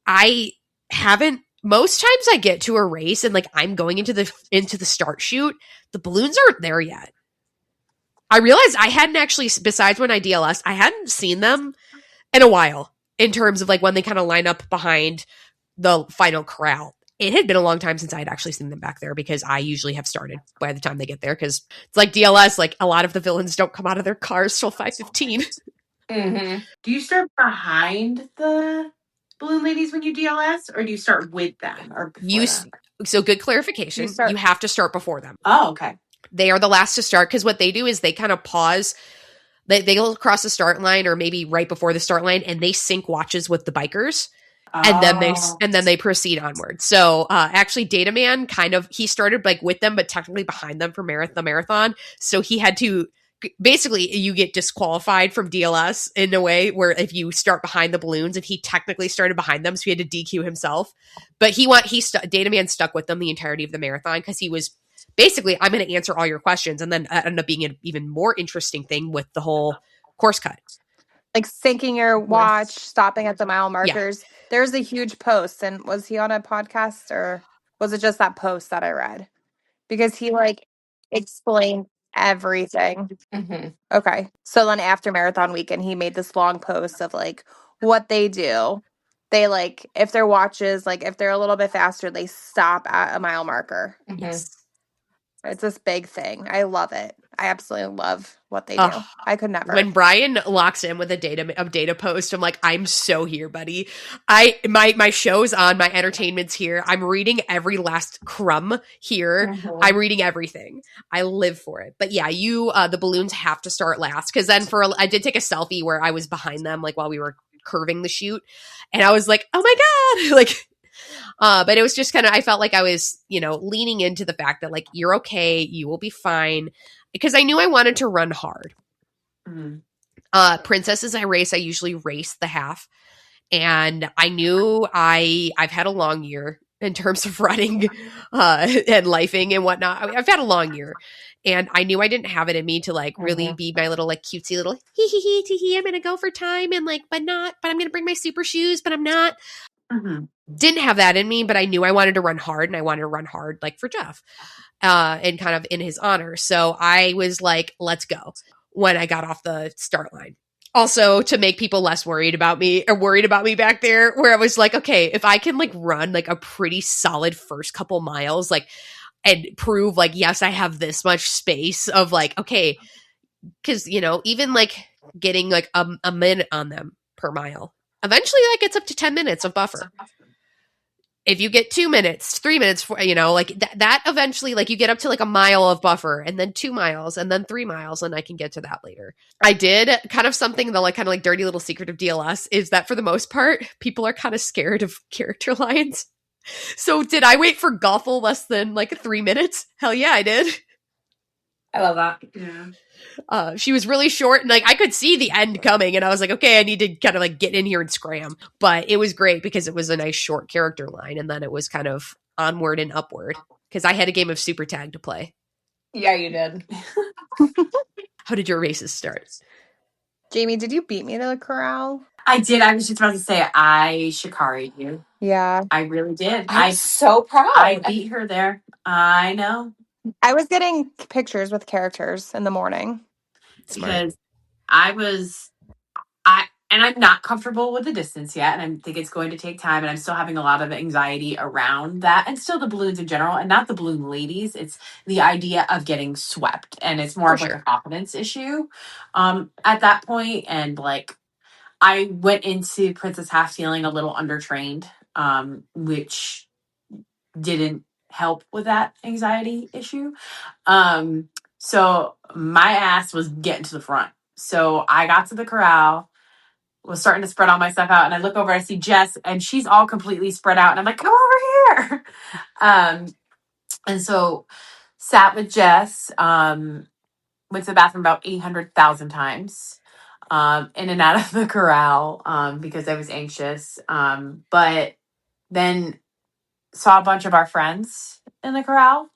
most times I get to a race and like I'm going into the start chute, the balloons aren't there yet. I realized I hadn't actually, besides when I DLS, I hadn't seen them in a while in terms of like when they kind of line up behind the final corral. It had been a long time since I had actually seen them back there, because I usually have started by the time they get there, because it's like DLS, like a lot of the villains don't come out of their cars till 5:15. Do you start behind the Balloon Ladies when you DLS, or do you start with them? Or so good clarification. You have to start before them. Oh, okay. They are the last to start, because what they do is they kind of pause. They go across the start line, or maybe right before the start line, and they sync watches with the bikers. And then they proceed onward. So actually, Data Man he started like with them, but technically behind them for the marathon. So he had to, basically, you get disqualified from DLS in a way where if you start behind the balloons, and he technically started behind them, so he had to DQ himself. But Data Man stuck with them the entirety of the marathon, because he was basically, I'm going to answer all your questions, and then ended up being an even more interesting thing with the whole course cut. Like syncing your watch, stopping at the mile markers. Yeah. There's a huge post. And was he on a podcast, or was it just that post that I read? Because he like explained. everything. Mm-hmm. Okay. So then after marathon weekend, he made this long post of like what they do. They like, if their watches, like if they're a little bit faster, they stop at a mile marker. Mm-hmm. Yes. It's this big thing. I love it. I absolutely love what they do. I could never. When Brian locks in with a data post, I'm like, I'm so here, buddy. My show's on, my entertainment's here. I'm reading every last crumb here. Mm-hmm. I'm reading everything. I live for it. But yeah, the balloons have to start last, because then I did take a selfie where I was behind them, like while we were curving the chute, and I was like, oh my god, like. But it was just kind of, I felt like I was, leaning into the fact that like, you're okay, you will be fine, because I knew I wanted to run hard. Mm-hmm. Princesses I usually race the half, and I knew I've had a long year in terms of running and lifing and whatnot. I've had a long year, and I knew I didn't have it in me to like really be my little like cutesy little hee tee hee. I'm gonna go for time and like, but I'm gonna bring my super shoes, but I'm not. Mm-hmm. Didn't have that in me, but I knew I wanted to run hard, and I wanted to run hard like for Jeff, and kind of in his honor. So I was like, let's go when I got off the start line. Also, to make people less worried about me back there, where I was like, okay, if I can like run like a pretty solid first couple miles, like, and prove like, yes, I have this much space of like, okay, because, even like getting like a minute on them per mile, eventually that gets up to 10 minutes of buffer. If you get 2 minutes, 3 minutes, like that eventually, like you get up to like a mile of buffer, and then 2 miles, and then 3 miles, and I can get to that later. I did kind of something, the like kind of like dirty little secret of DLS is that for the most part, people are kind of scared of character lines. So did I wait for Gothel less than like 3 minutes? Hell yeah, I did. I love that. Yeah. She was really short, and like I could see the end coming, and I was like, okay, I need to kind of like get in here and scram. But it was great because it was a nice short character line, and then it was kind of onward and upward because I had a game of Super Tag to play. Yeah, you did. How did your races start? Jaimee, did you beat me to the corral? I did. I was just about to say I shikari'd you. Yeah. I really did. I'm so proud. I beat her there. I know. I was getting pictures with characters in the morning. Smart. Because I'm not comfortable with the distance yet, and I think it's going to take time, and I'm still having a lot of anxiety around that, and still the balloons in general, and not the balloon ladies. It's the idea of getting swept, and it's more For of like sure. a confidence issue at that point. And like I went into Princess Half feeling a little undertrained, which didn't help with that anxiety issue. So my ass was getting to the front. So I got to the corral, was starting to spread all my stuff out, and I look over, I see Jess, and she's all completely spread out, and I'm like, come over here. And so sat with Jess, went to the bathroom about 800,000 times, in and out of the corral, because I was anxious. But then saw a bunch of our friends in the corral,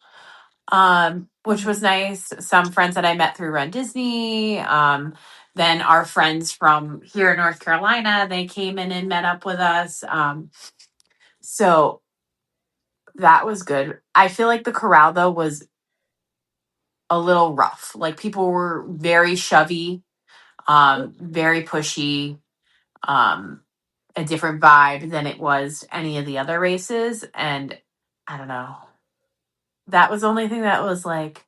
which was nice. Some friends that I met through Run Disney. Then our friends from here in North Carolina, they came in and met up with us. So that was good. I feel like the corral though was a little rough. Like people were very shovey, very pushy, a different vibe than it was any of the other races. And I don't know. That was the only thing that was like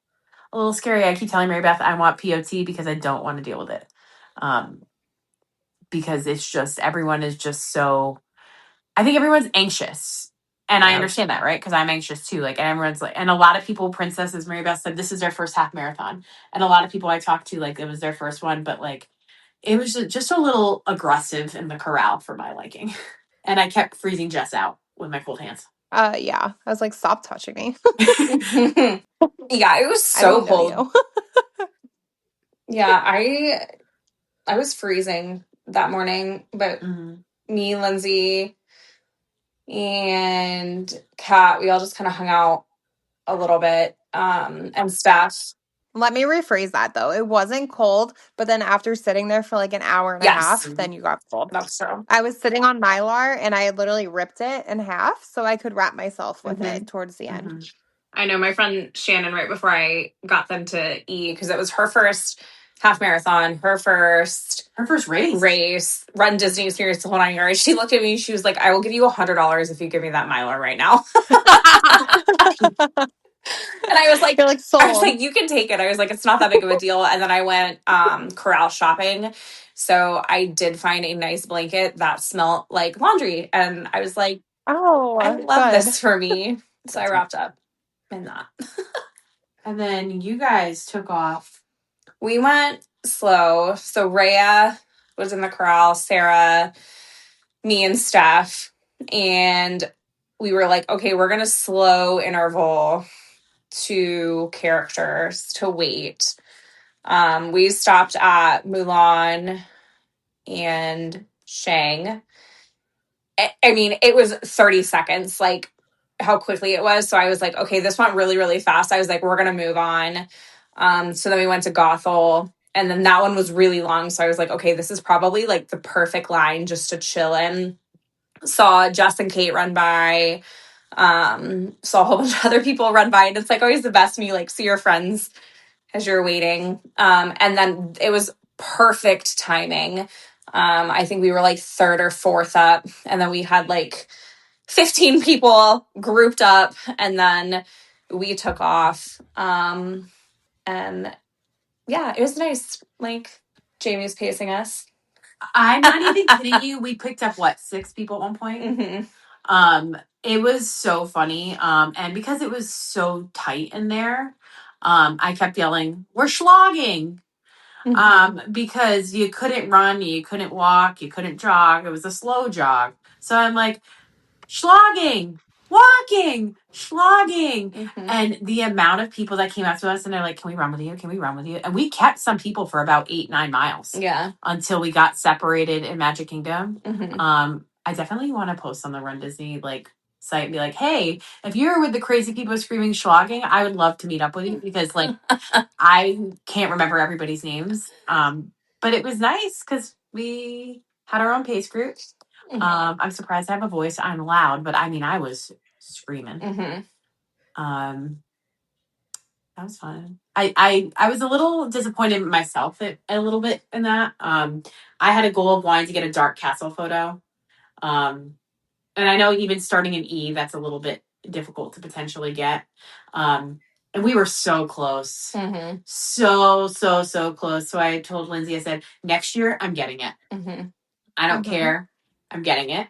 a little scary. I keep telling Marybeth I want POT because I don't want to deal with it. Because it's just, everyone is just so, I think everyone's anxious. And I understand that, right? Because I'm anxious too. Like, and everyone's like, and a lot of people, Princesses, Marybeth said, this is their first half marathon. And a lot of people I talked to, like, it was their first one, but like, it was just a little aggressive in the corral for my liking. And I kept freezing Jess out with my cold hands. Yeah. I was like, stop touching me. Yeah, it was so cold. Yeah, I was freezing that morning, but me, Lindsay, and Kat, we all just kind of hung out a little bit, and stuff. Let me rephrase that though. It wasn't cold, but then after sitting there for like an hour and a half, then you got cold. That's true. I was sitting on Mylar and I literally ripped it in half so I could wrap myself with it towards the end. I know my friend Shannon, right before I got them to E, because it was her first half marathon, her first race, run Disney Series the whole 9 yards. She looked at me, she was like, I will give you $100 if you give me that miler right now. And I was You're like, sold. you can take it. I was like, it's not that big of a deal. And then I went corral shopping. So I did find a nice blanket that smelled like laundry. And I was like, oh, I love good. this for me. So I wrapped up in that. And then you guys took off. We went slow. So Rhea was in the corral, Sarah, me, and Steph. And we were like, okay, we're going to slow interval to characters to wait. We stopped at Mulan and Shang. I mean, it was 30 seconds, like how quickly it was. So I was like, okay, this went really, really fast. I was like, we're going to move on. So then we went to Gothel, and then that one was really long. So I was like, okay, this is probably like the perfect line just to chill in. Saw Jess and Kate run by, saw a whole bunch of other people run by. And it's like always the best when you like see your friends as you're waiting. And then it was perfect timing. I think we were like third or fourth up, and then we had like 15 people grouped up, and then we took off. And yeah, it was nice. Like Jaime's pacing us. I'm not even kidding you. We picked up 6 people at one point. Mm-hmm. It was so funny. And because it was so tight in there, I kept yelling, "We're slogging." Because you couldn't run, you couldn't walk, you couldn't jog. It was a slow jog. So I'm like, slogging, walking, slogging. Mm-hmm. And the amount of people that came up to us and they're like, can we run with you? Can we run with you? And we kept some people for about 8-9 miles. Yeah. Until we got separated in Magic Kingdom. Mm-hmm. I definitely want to post on the Run Disney site and be like, hey, if you're with the crazy people screaming slogging, I would love to meet up with you, because I can't remember everybody's names. But it was nice because we had our own pace group. I'm surprised I have a voice. I'm loud, but I mean, I was screaming. That was fun. I was a little disappointed in myself a little bit in that. I had a goal of wanting to get a dark castle photo. And I know even starting in E, that's a little bit difficult to potentially get. And we were so close. Mm-hmm. So close. So I told Lindsay, I said, next year I'm getting it. I don't care. I'm getting it.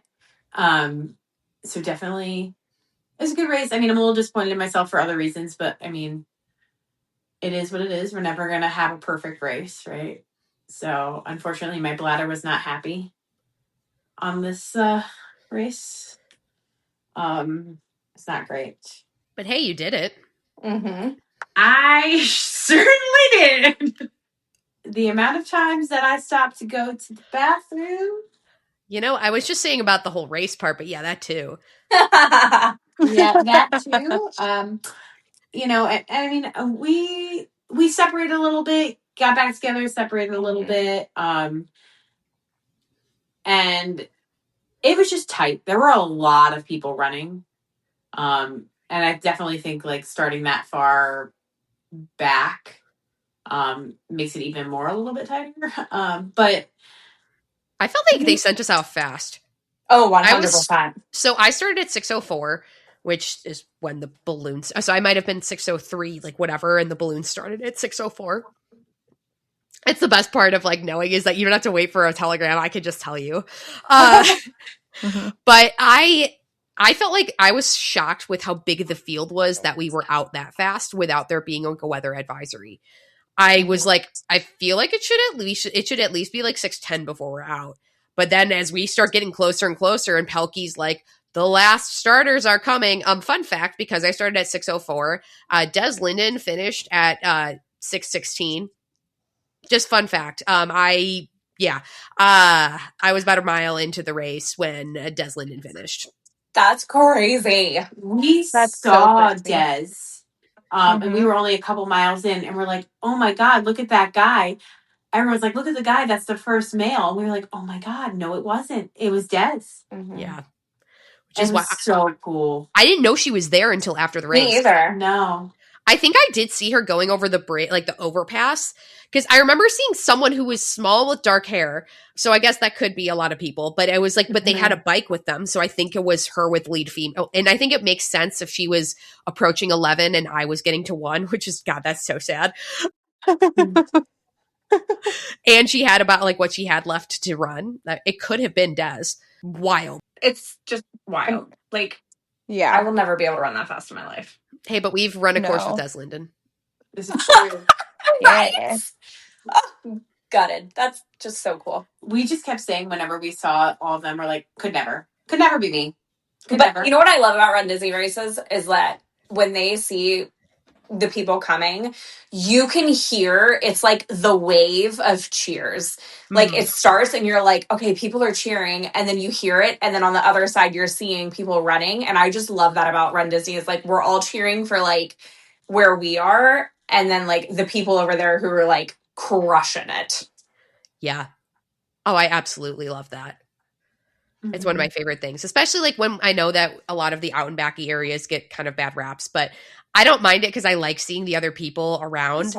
So definitely it was a good race. I mean, I'm a little disappointed in myself for other reasons, but I mean, it is what it is. We're never going to have a perfect race, right? So unfortunately, my bladder was not happy on this race. It's not great. But hey, you did it. I certainly did. The amount of times that I stopped to go to the bathroom. You know, I was just saying about the whole race part, but yeah, that too. Yeah, that too. You know, and I mean, we separated a little bit, got back together, separated a little bit, and it was just tight. There were a lot of people running, and I definitely think starting that far back makes it even more a little bit tighter. But I felt like they sent us out fast. Oh, 100%. So I started at 6:04, which is when the balloons. So I might have been 6:03, whatever, and the balloon started at 6:04. It's the best part of knowing is that you don't have to wait for a telegram. I could just tell you. But I felt like I was shocked with how big the field was that we were out that fast without there being a weather advisory. I was like, I feel like it should at least be 6:10 before we're out. But then as we start getting closer and closer, and Pelkey's like, the last starters are coming. Fun fact, because I started at 6:04, Des Linden finished at 6:16. Just fun fact. I was about a mile into the race when Des Linden finished. That's crazy. We saw Des. And we were only a couple miles in, and we're like, oh my God, look at that guy. Everyone's like, look at the guy, that's the first male. And we were like, oh my God, no, it wasn't. It was Des. Yeah. which is why so cool. I didn't know she was there until after the race. Me either. No. I think I did see her going over the the overpass, because I remember seeing someone who was small with dark hair. So I guess that could be a lot of people, but it was like, but they had a bike with them. So I think it was her with lead female. And I think it makes sense if she was approaching 11 and I was getting to 1, which is, God, that's so sad. And she had about like what she had left to run. It could have been Des. Wild. It's just wild. Like, Yeah. I will never be able to run that fast in my life. Hey, but we've run a course No. with Des Linden. This is true. Yeah. Oh, gutted. That's just so cool. We just kept saying whenever we saw all of them, we're like, could never be me. Could But never. you know what I love about Run Disney races is that when they see the people coming, you can hear it's like the wave of cheers. Like it starts and you're like, okay, people are cheering, and then you hear it, and then on the other side you're seeing people running. And I just love that about Run Disney, is like we're all cheering for like where we are, and then like the people over there who are like crushing it. Yeah. Oh, I absolutely love that. It's one of my favorite things, especially like when I know that a lot of the out and backy areas get kind of bad raps, but I don't mind it because I like seeing the other people around.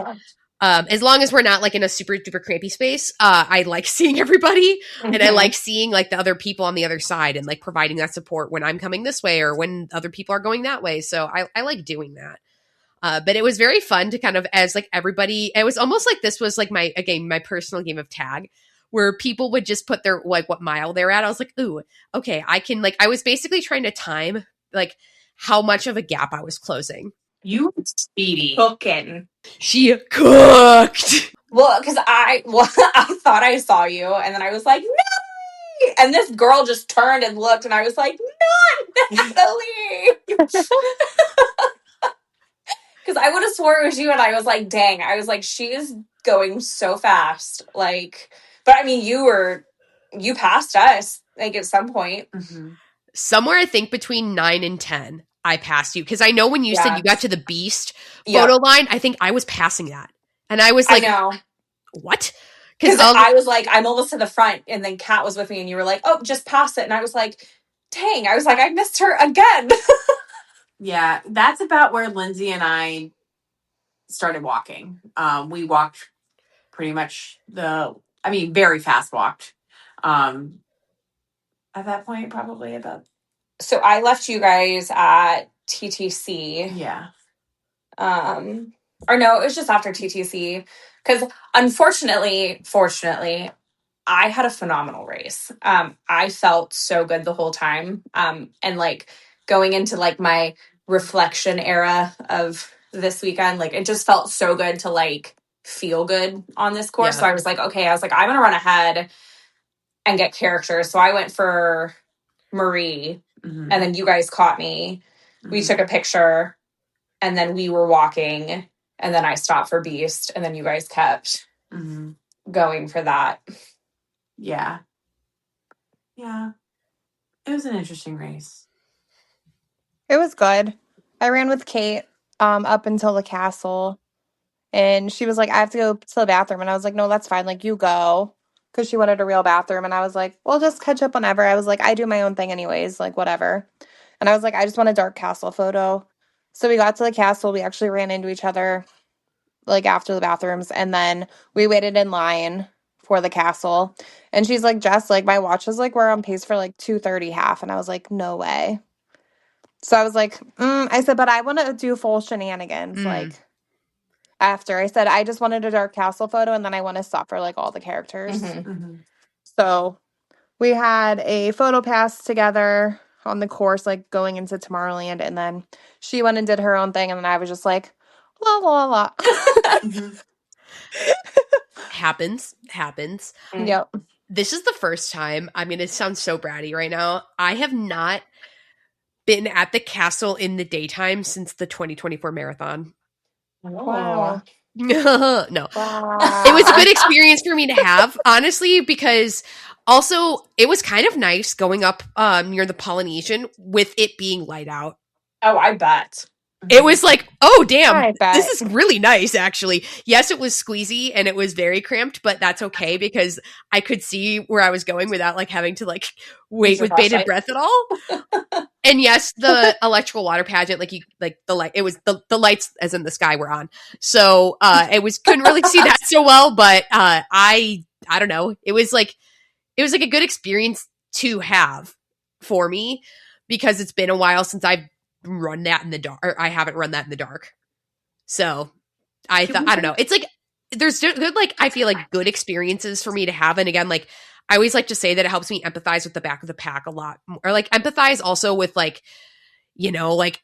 As long as we're not like in a super duper crampy space, I like seeing everybody, and I like seeing like the other people on the other side and like providing that support when I'm coming this way or when other people are going that way. So I like doing that. But it was very fun to kind of, as like everybody, it was almost like this was like my personal game of tag, where people would just put their like what mile they're at. I was like, ooh, okay, I can like, I was basically trying to time like how much of a gap I was closing. You speedy. Cooking. She cooked. Well, because I thought I saw you, and then I was like, no! And this girl just turned and looked, and I was like, not Natalie! Because I would have swore it was you, and I was like, dang. I was like, she is going so fast. Like, but I mean, you passed us, like, at some point. Somewhere, I think, between 9 and 10, I passed you. Because I know when you said you got to the Beast photo line, I think I was passing that. And I was like, I know. What? Because I was like, I'm almost to the front, and then Kat was with me, and you were like, oh, just pass it. And I was like, dang. I was like, I missed her again. Yeah, that's about where Lindsay and I started walking. We walked pretty much very fast walked. At that point, probably about. So I left you guys at TTC. Yeah. Or no, it was just after TTC. Because fortunately, I had a phenomenal race. I felt so good the whole time. And like going into like my reflection era of this weekend, like it just felt so good to like feel good on this course. Yeah. So I was like, okay, I'm going to run ahead and get characters. So I went for Marie, and then you guys caught me. We took a picture, and then we were walking, and then I stopped for Beast, and then you guys kept going for that. Yeah. Yeah. It was an interesting race. It was good. I ran with Kate up until the castle, and she was like, I have to go to the bathroom. And I was like, no, that's fine. Like, you go. Because she wanted a real bathroom. And I was like, well, just catch up whenever. I was like, I do my own thing anyways. Like, whatever. And I was like, I just want a dark castle photo. So we got to the castle. We actually ran into each other, like, after the bathrooms. And then we waited in line for the castle. And she's like, Jess, like, my watch is like, we're on pace for like 2:30 half. And I was like, no way. So I was like, I said, but I want to do full shenanigans. Like, after I said, I just wanted a dark castle photo, and then I want to stop for like all the characters. So we had a photo pass together on the course, like going into Tomorrowland, and then she went and did her own thing, and then I was just like, la la la. Happens. Yep. This is the first time, I mean, it sounds so bratty right now, I have not been at the castle in the daytime since the 2024 marathon. Wow. No. Wow. It was a good experience for me to have, honestly, because also it was kind of nice going up near the Polynesian with it being light out. Oh, I bet. It was like, oh, damn, I bet. this is really nice, actually. Yes, it was squeezy and it was very cramped, but that's okay because I could see where I was going without like having to like wait with bated breath at all. And yes, the electrical water pageant, like you, like the light, it was the lights as in the sky were on. So, it was, couldn't really see that so well, but, I don't know. It was like a good experience to have for me because it's been a while since I've run that in the dark, or I haven't run that in the dark. So I thought, I don't know. It's like, there's good, like, I feel like good experiences for me to have. And again, like, I always like to say that it helps me empathize with the back of the pack a lot more, or like empathize also with like, you know, like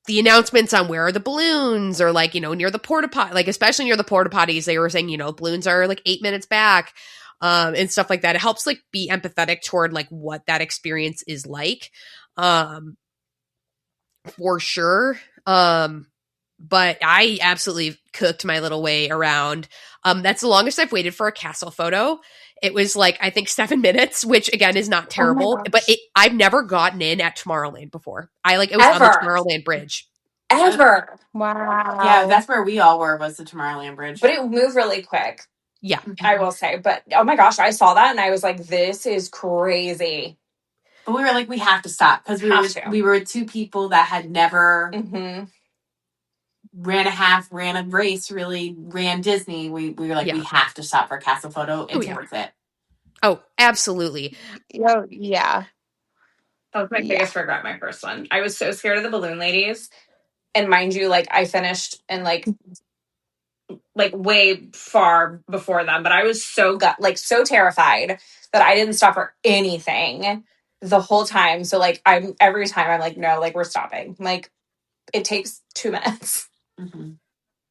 the announcements on where are the balloons or like, you know, near the porta potty, like especially near the porta potties, they were saying, you know, balloons are like 8 minutes back, and stuff like that. It helps like be empathetic toward like what that experience is like, for sure. But I absolutely cooked my little way around. That's the longest I've waited for a castle photo. It was like, I think 7 minutes, which again is not terrible, but I've never gotten in at Tomorrowland before. It was on the Tomorrowland bridge. Ever. Wow. Yeah, that's where we all were, was the Tomorrowland bridge. But it moved really quick. Yeah. I will say. But oh my gosh, I saw that and I was like, this is crazy. But we were like, we have to stop because we were two people that had never ran a race, really ran Disney. We were like, we have to stop for a castle photo. It's worth it. Oh, absolutely. Oh, yeah. That was my biggest regret, my first one. I was so scared of the balloon ladies. And mind you, like I finished and like way far before them, but I was so so terrified that I didn't stop for anything the whole time. So like every time I'm like, no, like we're stopping. Like it takes 2 minutes. Mm-hmm.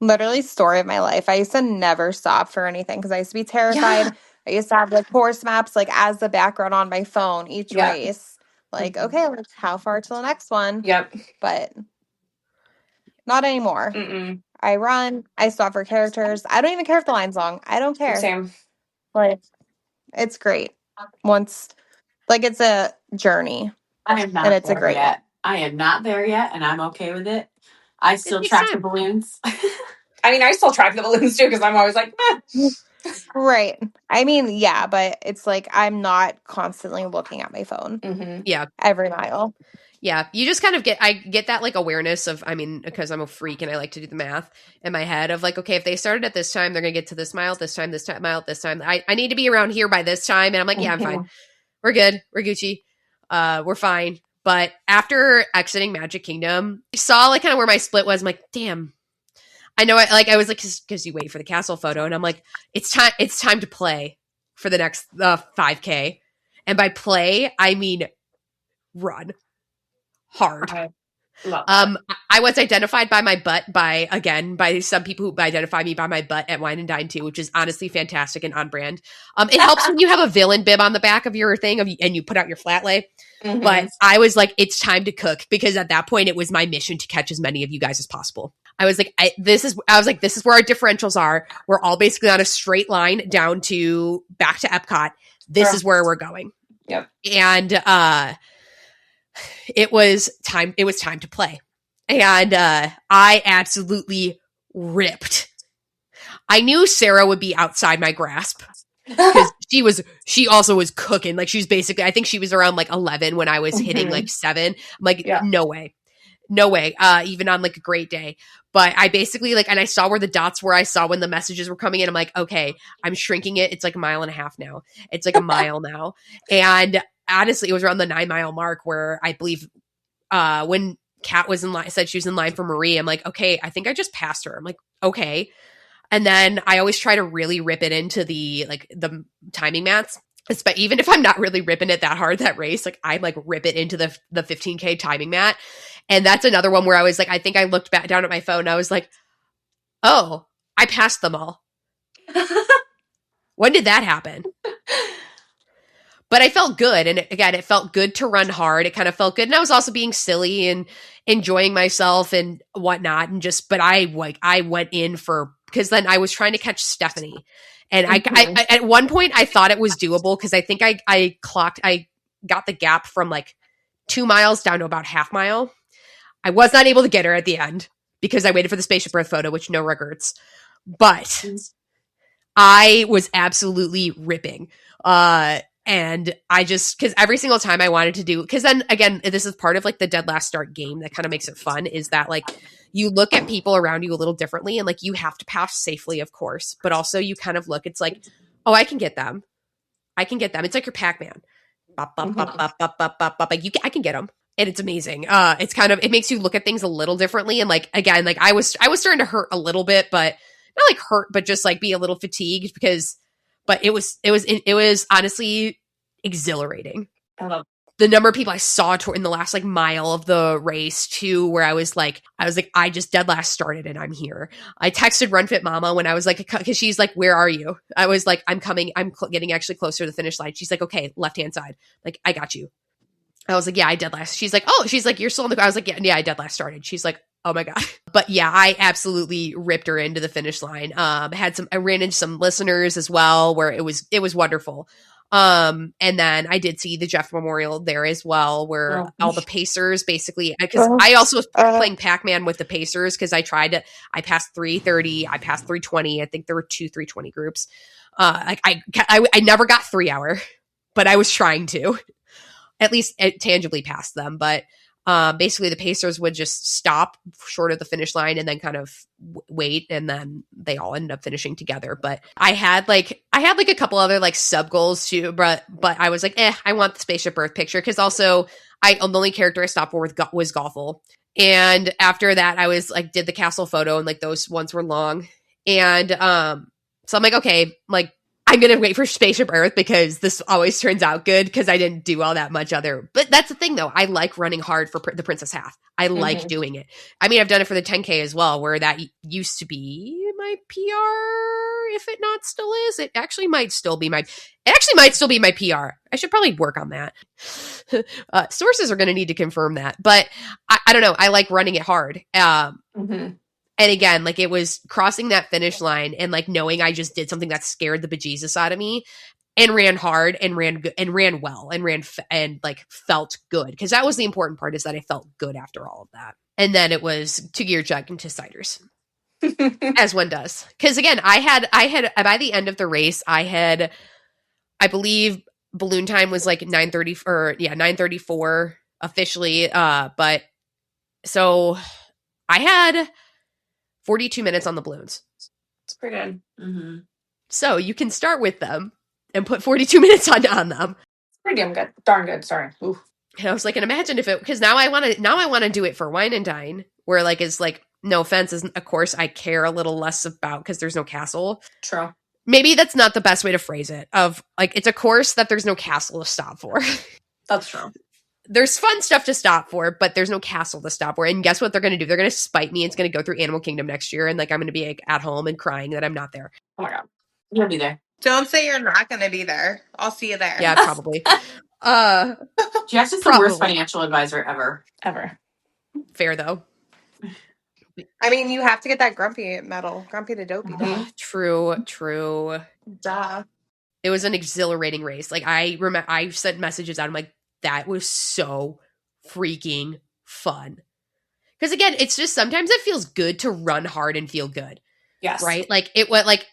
Literally story of my life. I used to never stop for anything because I used to be terrified. Yeah. I used to have like course maps like as the background on my phone each race. Like, okay, like how far to the next one? Yep. But not anymore. Mm-mm. I run. I stop for characters. I don't even care if the line's long. I don't care. Same. Like, it's great. Once, like, it's a journey. I am not and it's there a great yet. I am not there yet, and I'm okay with it. I still track the balloons. I mean, I still track the balloons too because I'm always like, Right. I mean, yeah, but it's like I'm not constantly looking at my phone. Mm-hmm. Yeah. Every mile. Yeah, you just kind of I get that like awareness of, I mean, because I'm a freak and I like to do the math in my head of like, okay, if they started at this time, they're going to get to this mile, this time, mile, this time. I need to be around here by this time. And I'm like, yeah, I'm fine. We're good. We're Gucci. We're fine. But after exiting Magic Kingdom, I saw like kind of where my split was. I'm like, damn. I know I was like, because you wait for the castle photo and I'm like, it's time to play for the next 5K. And by play, I mean run. Hard. I was identified by my butt by some people who identify me by my butt at Wine and Dine too, which is honestly fantastic and on brand. It helps when you have a villain bib on the back of your thing and you put out your flat lay. Mm-hmm. But I was like, it's time to cook because at that point it was my mission to catch as many of you guys as possible. I was like, this is where our differentials are. We're all basically on a straight line down to back to Epcot. This is where we're going. Yep. And it was time to play. And I absolutely ripped. I knew Sarah would be outside my grasp because she also was cooking. Like she was basically, I think she was around like 11 when I was hitting like 7. I'm like, no way. Even on like a great day. But I basically like, and I saw where the dots were. I saw when the messages were coming in. I'm like, okay, I'm shrinking it. It's like 1.5 miles now. It's like a mile now. And honestly, it was around the 9 mile mark where I believe when Kat was in line, said she was in line for Marie. I'm like, okay, I think I just passed her. I'm like, okay. And then I always try to really rip it into the timing mats. But even if I'm not really ripping it that hard that race, like I like rip it into the 15K timing mat. And that's another one where I was like, I think I looked back down at my phone. And I was like, oh, I passed them all. When did that happen? But I felt good. And again, it felt good to run hard. It kind of felt good. And I was also being silly and enjoying myself and whatnot. And but I went in because then I was trying to catch Stephanie. And I at one point I thought it was doable because I think I got the gap from like 2 miles down to about 0.5 mile. I was not able to get her at the end because I waited for the spaceship Earth photo, which no regrets. But I was absolutely ripping. And I just, because every single time I wanted to do, because then again, this is part of like the dead last start game that kind of makes it fun, is that like you look at people around you a little differently, and like you have to pass safely, of course, but also you kind of look, it's like, oh, I can get them. I can get them. It's like your Pac-Man. Bop, bop, bop, bop, bop, bop, bop, bop. Like I can get them. And it's amazing. It's kind of, it makes you look at things a little differently. And like, again, like I was starting to hurt a little bit, but not like hurt, but just like be a little fatigued because, but it was honestly exhilarating. I love The number of people I saw in the last like mile of the race too, where I was like, I just dead last started and I'm here. I texted Run Fit Mama when I was like, because she's like, where are you? I was like, I'm coming. I'm getting actually closer to the finish line. She's like, okay, left-hand side. Like, I got you. I was like, yeah, I dead last. She's like, oh, you're still in the, I was like, yeah, I dead last started. She's like, oh my God. But yeah, I absolutely ripped her into the finish line. I ran into some listeners as well where it was wonderful. And then I did see the Jeff Memorial there as well, where all the Pacers basically, because I also was playing Pac-Man with the Pacers because I passed 3:30, I passed 3:20. I think there were 2 3:20 groups. I never got 3 hour, but I was trying to at least tangibly pass them. But basically the Pacers would just stop short of the finish line and then kind of wait, and then they all ended up finishing together. But I had like a couple other like sub goals too, but I was like, I want the Spaceship Earth picture, because also the only character I stopped for was Gothel. And after that I was like, did the castle photo, and like those ones were long. And so I'm like, okay, like I'm going to wait for Spaceship Earth because this always turns out good, because I didn't do all that much other. But that's the thing, though. I like running hard for the Princess Half. I like doing it. I mean, I've done it for the 10K as well, where that used to be my PR, if it not still is. It actually might still be my PR. I should probably work on that. Sources are going to need to confirm that. But I don't know. I like running it hard. And again, like it was crossing that finish line and like knowing I just did something that scared the bejesus out of me, and ran hard and ran well and like felt good. Because that was the important part, is that I felt good after all of that. And then it was to gear jug and to ciders, as one does. Because again, I had by the end of the race, I believe balloon time was like 9:34 officially. But so I had 42 minutes on the balloons. It's pretty good. Mm-hmm. So you can start with them and put 42 minutes on them. It's pretty damn good. Darn good. Sorry. Ooh. And I was like, and imagine if it, because now I want to do it for Wine and Dine, where like is like, no offense, is a course I care a little less about because there's no castle. True. Maybe that's not the best way to phrase it. Of like, it's a course that there's no castle to stop for. That's true. There's fun stuff to stop for, but there's no castle to stop for. And guess what they're going to do? They're going to spite me. It's going to go through Animal Kingdom next year. And like, I'm going to be like at home and crying that I'm not there. Oh my God. You'll be there. Don't say you're not going to be there. I'll see you there. Yeah, probably. Jess is the worst financial advisor ever. Fair though. I mean, you have to get that grumpy medal. Grumpy to dopey. True. Duh. It was an exhilarating race. Like I remember, I sent messages out. I'm like, that was so freaking fun. Because again, it's just sometimes it feels good to run hard and feel good. Yes. Right. Like it was like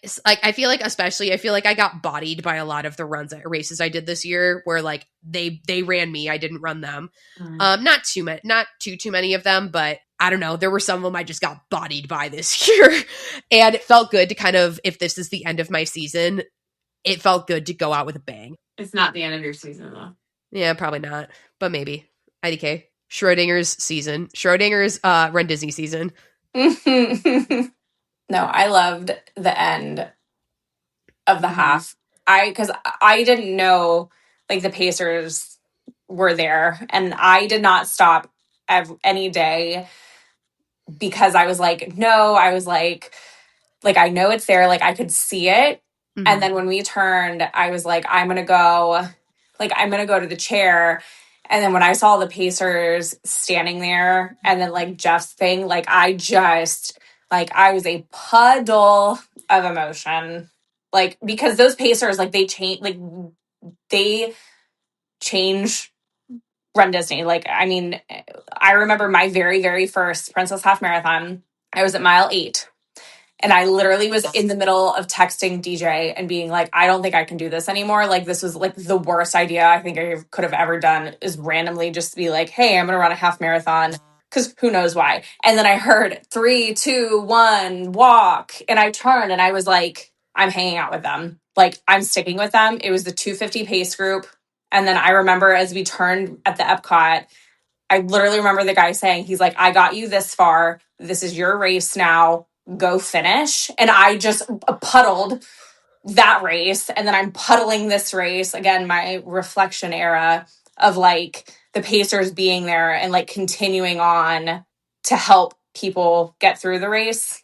I feel like I got bodied by a lot of the races I did this year, where like they ran me. I didn't run them. Not too many of them, but I don't know. There were some of them I just got bodied by this year. And it felt good to kind of, if this is the end of my season, it felt good to go out with a bang. It's not the end of your season though. Yeah, probably not. But maybe. IDK. Schrodinger's Run Disney season. No, I loved the end of the half. Because I didn't know like the Pacers were there, and I did not stop any day because I was like, no, I was like I know it's there, like I could see it. Mm-hmm. And then when we turned, I was like, I'm gonna go to the chair. And then when I saw the Pacers standing there, and then like Jeff's thing, like I was a puddle of emotion. Like, because those Pacers, like they change Run Disney. Like, I mean, I remember my very, very first Princess Half Marathon. I was at mile 8. And I literally was in the middle of texting DJ and being like, I don't think I can do this anymore. Like, this was like the worst idea I think I could have ever done, is randomly just be like, hey, I'm going to run a half marathon. Because who knows why. And then I heard 3, 2, 1, walk. And I turned and I was like, I'm hanging out with them. Like, I'm sticking with them. It was the 250 pace group. And then I remember as we turned at the Epcot, I literally remember the guy saying, he's like, I got you this far. This is your race now. Go finish. And I just puddled that race. And then I'm puddling this race. Again, my reflection era of like the Pacers being there and like continuing on to help people get through the race.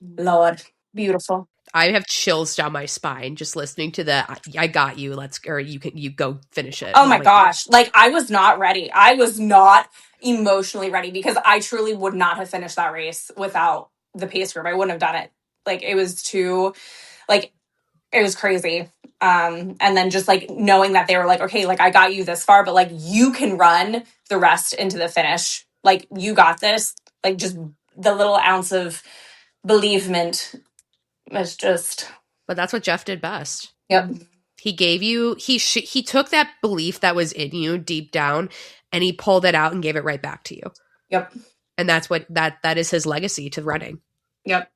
Lord, beautiful. I have chills down my spine just listening to the I got you, you go finish it. Oh my gosh. Like, I was not ready. I was not emotionally ready because I truly would not have finished that race without the pace group. I wouldn't have done it. Like, it was too, like, it was crazy. And then just like knowing that they were like, okay, like, I got you this far, but like, you can run the rest into the finish. Like, you got this. Like, just the little ounce of believement was just. But that's what Jeff did best. Yep. He gave you, he took that belief that was in you deep down and he pulled it out and gave it right back to you. Yep. And that's what, that is his legacy to running. Yep.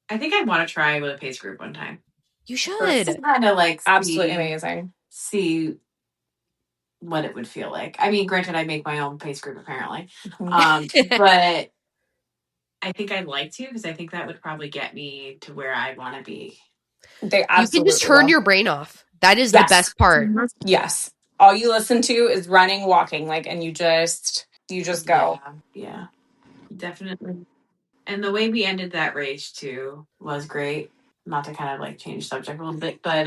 I think I want to try with a pace group one time. You should. Kind of like absolutely amazing. See what it would feel like. I mean, granted, I make my own pace group apparently, Mm-hmm. but I think I'd like to because I think that would probably get me to where I want to be. They You absolutely can just turn your brain off. That is the best part. Yes. All you listen to is running, walking, like, and you just go. Yeah, definitely. And the way we ended that race too was great. Not to kind of like change subject a little bit, but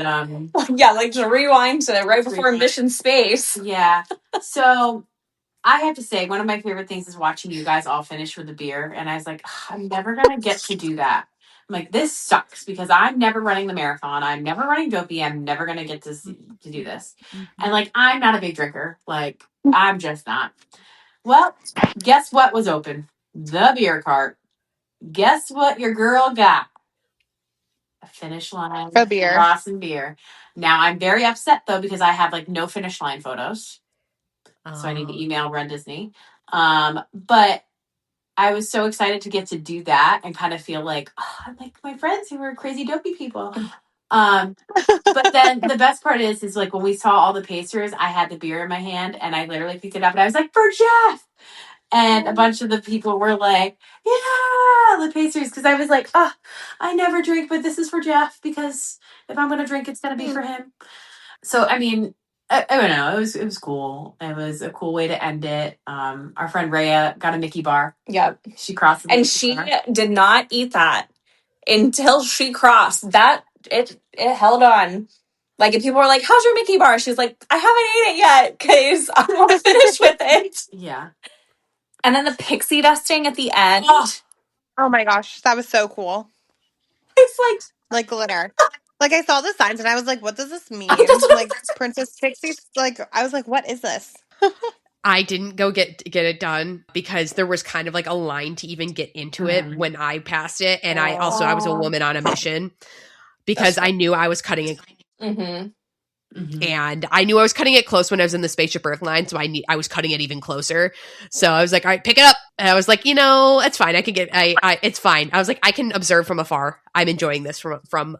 yeah, like to rewind to right before Mission Space. Yeah. So I have to say, one of my favorite things is watching you guys all finish with the beer. And I was like, I'm never going to get to do that. I'm like, this sucks because I'm never running the marathon. I'm never running Dopey. I'm never going to get to do this. And like, I'm not a big drinker. Like, I'm just not. Well, guess what was open? The beer cart. Guess what your girl got? A finish line. A beer. Ross and beer. Now, I'm very upset though because I have like no finish line photos. So I need to email Run Disney. But I was so excited to get to do that and kind of feel like, I'm like my friends who were crazy dopey people. But then the best part is like when we saw all the Pacers, I had the beer in my hand and I literally picked it up and I was like, for Jeff. And a bunch of the people were like, yeah, the Pacers. Because I was like, I never drink, but this is for Jeff because if I'm going to drink, it's going to be for him. So, I mean, I don't know. It was cool. It was a cool way to end it. Our friend Rhea got a Mickey bar. Yep. She crossed the and Mickey she bar. did not eat that until she crossed. That it held on. Like, if people were like, how's your Mickey bar? She's like, I haven't ate it yet because I want to finish with it. Yeah. And then the pixie dusting at the end. Oh my gosh, that was so cool. It's like glitter. Like, I saw the signs and I was like, what does this mean? that's Like, Princess Pixie's, like, I was like, what is this? I didn't go get it done because there was kind of like a line to even get into it when I passed it. And I was a woman on a mission because I knew I was cutting it. Mm-hmm. And I knew I was cutting it close when I was in the Spaceship Earth line. So I was cutting it even closer. So I was like, all right, pick it up. And I was like, it's fine. I can get, it's fine. I was like, I can observe from afar. I'm enjoying this from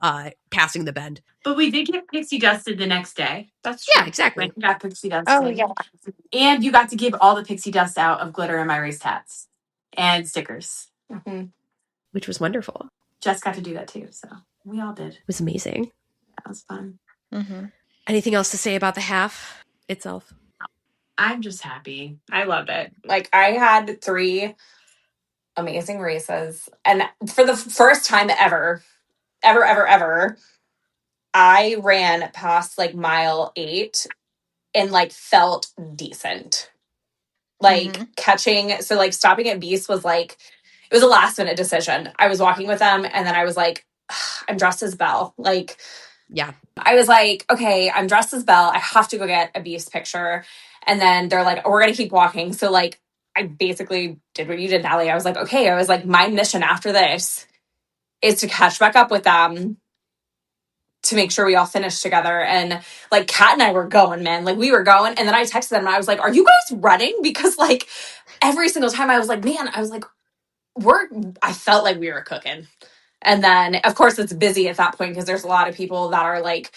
passing the bend. But we did get pixie dusted the next day. That's true. Yeah, exactly. We got pixie dusted. Oh, yeah. And you got to give all the pixie dust out of glitter in my race tats and stickers. Mm-hmm. Which was wonderful. Jess got to do that too. So we all did. It was amazing. That was fun. Mm-hmm. Anything else to say about the half itself? I'm just happy. I loved it. Like, I had 3 amazing races. And for the first time ever, I ran past like mile 8 and like felt decent. Like catching, so like stopping at Beast was like, it was a last minute decision. I was walking with them and then I was like, I'm dressed as Belle. Like, Yeah. I was like, okay, I'm dressed as Belle. I have to go get a Beast picture. And then they're like, we're going to keep walking. So, like, I basically did what you did, Natalie. I was like, okay, I was like, my mission after this is to catch back up with them to make sure we all finish together. And like, Kat and I were going, man. Like, we were going. And then I texted them and I was like, are you guys running? Because, like, every single time I was like, man, I was like, I felt like we were cooking. And then, of course, it's busy at that point because there's a lot of people that are like,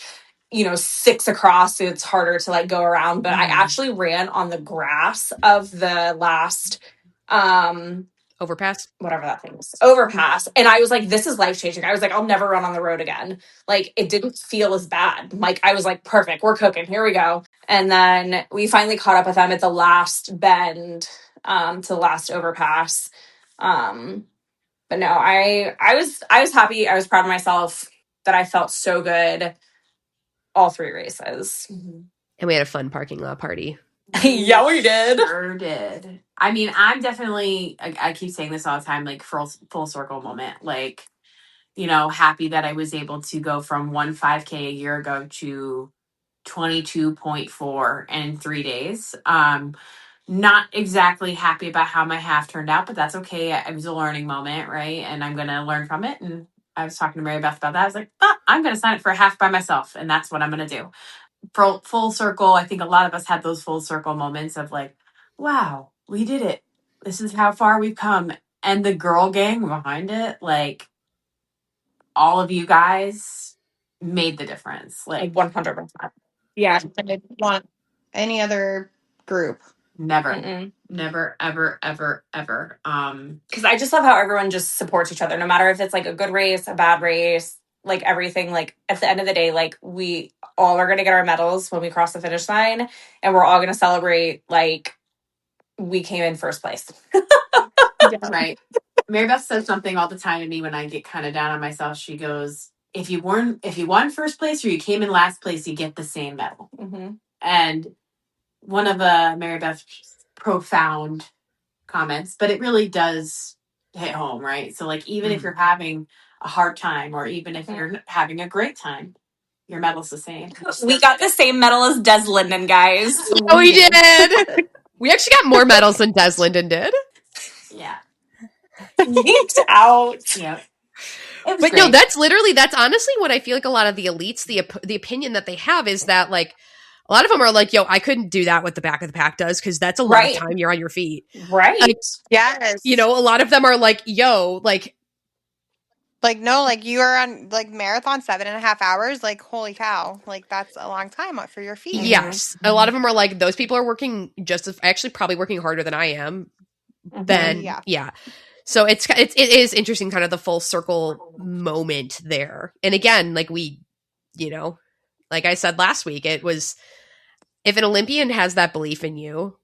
6 across, so it's harder to like go around. But I actually ran on the grass of the last Overpass. whatever that thing is, overpass. And I was like, this is life changing. I was like, I'll never run on the road again. Like, it didn't feel as bad. Like, I was like, perfect, we're cooking, here we go. And then we finally caught up with them at the last bend, to the last overpass. But no, I was happy. I was proud of myself that I felt so good all 3 races. And we had a fun parking lot party. Yeah, we did. Sure did. I mean, I'm definitely, I keep saying this all the time, like full circle moment. Like, happy that I was able to go from 5K a year ago to 22.4 in 3 days. Not exactly happy about how my half turned out, but that's okay. It was a learning moment, right? And I'm going to learn from it. And I was talking to Marybeth about that. I was like, I'm going to sign up for a half by myself. And that's what I'm going to do. For full circle, I think a lot of us had those full circle moments of like, wow, we did it. This is how far we've come. And the girl gang behind it, like all of you guys made the difference. Like 100%. Yeah, I didn't want any other group. never, Mm-mm. never, ever, ever, ever. Because I just love how everyone just supports each other, no matter if it's like a good race, a bad race, like everything. Like at the end of the day, like we all are going to get our medals when we cross the finish line, and we're all going to celebrate like we came in first place. Right. Marybeth says something all the time to me when I get kind of down on myself. She goes, if you won first place or you came in last place, you get the same medal. Mm-hmm. And one of Marybeth's profound comments, but it really does hit home, right? So like, even if you're having a hard time or even if you're having a great time, your medal's the same. We got the same medal as Des Linden, guys. Oh, we did. We actually got more medals than Des Linden did. Yeah. Geeked out. Yeah. But great. No, that's honestly what I feel like a lot of the elites, the opinion that they have is that like a lot of them are like, yo, I couldn't do that what the back of the pack does because that's a lot of time you're on your feet. Right. Yes. A lot of them are like, yo, like no, like you are on like marathon 7.5 hours. Like, holy cow. Like that's a long time for your feet. Yes. A lot of them are like, those people are working actually probably working harder than I am. Then, yeah. So it is interesting, kind of the full circle moment there. And again, like we, like I said last week, it was, if an Olympian has that belief in you,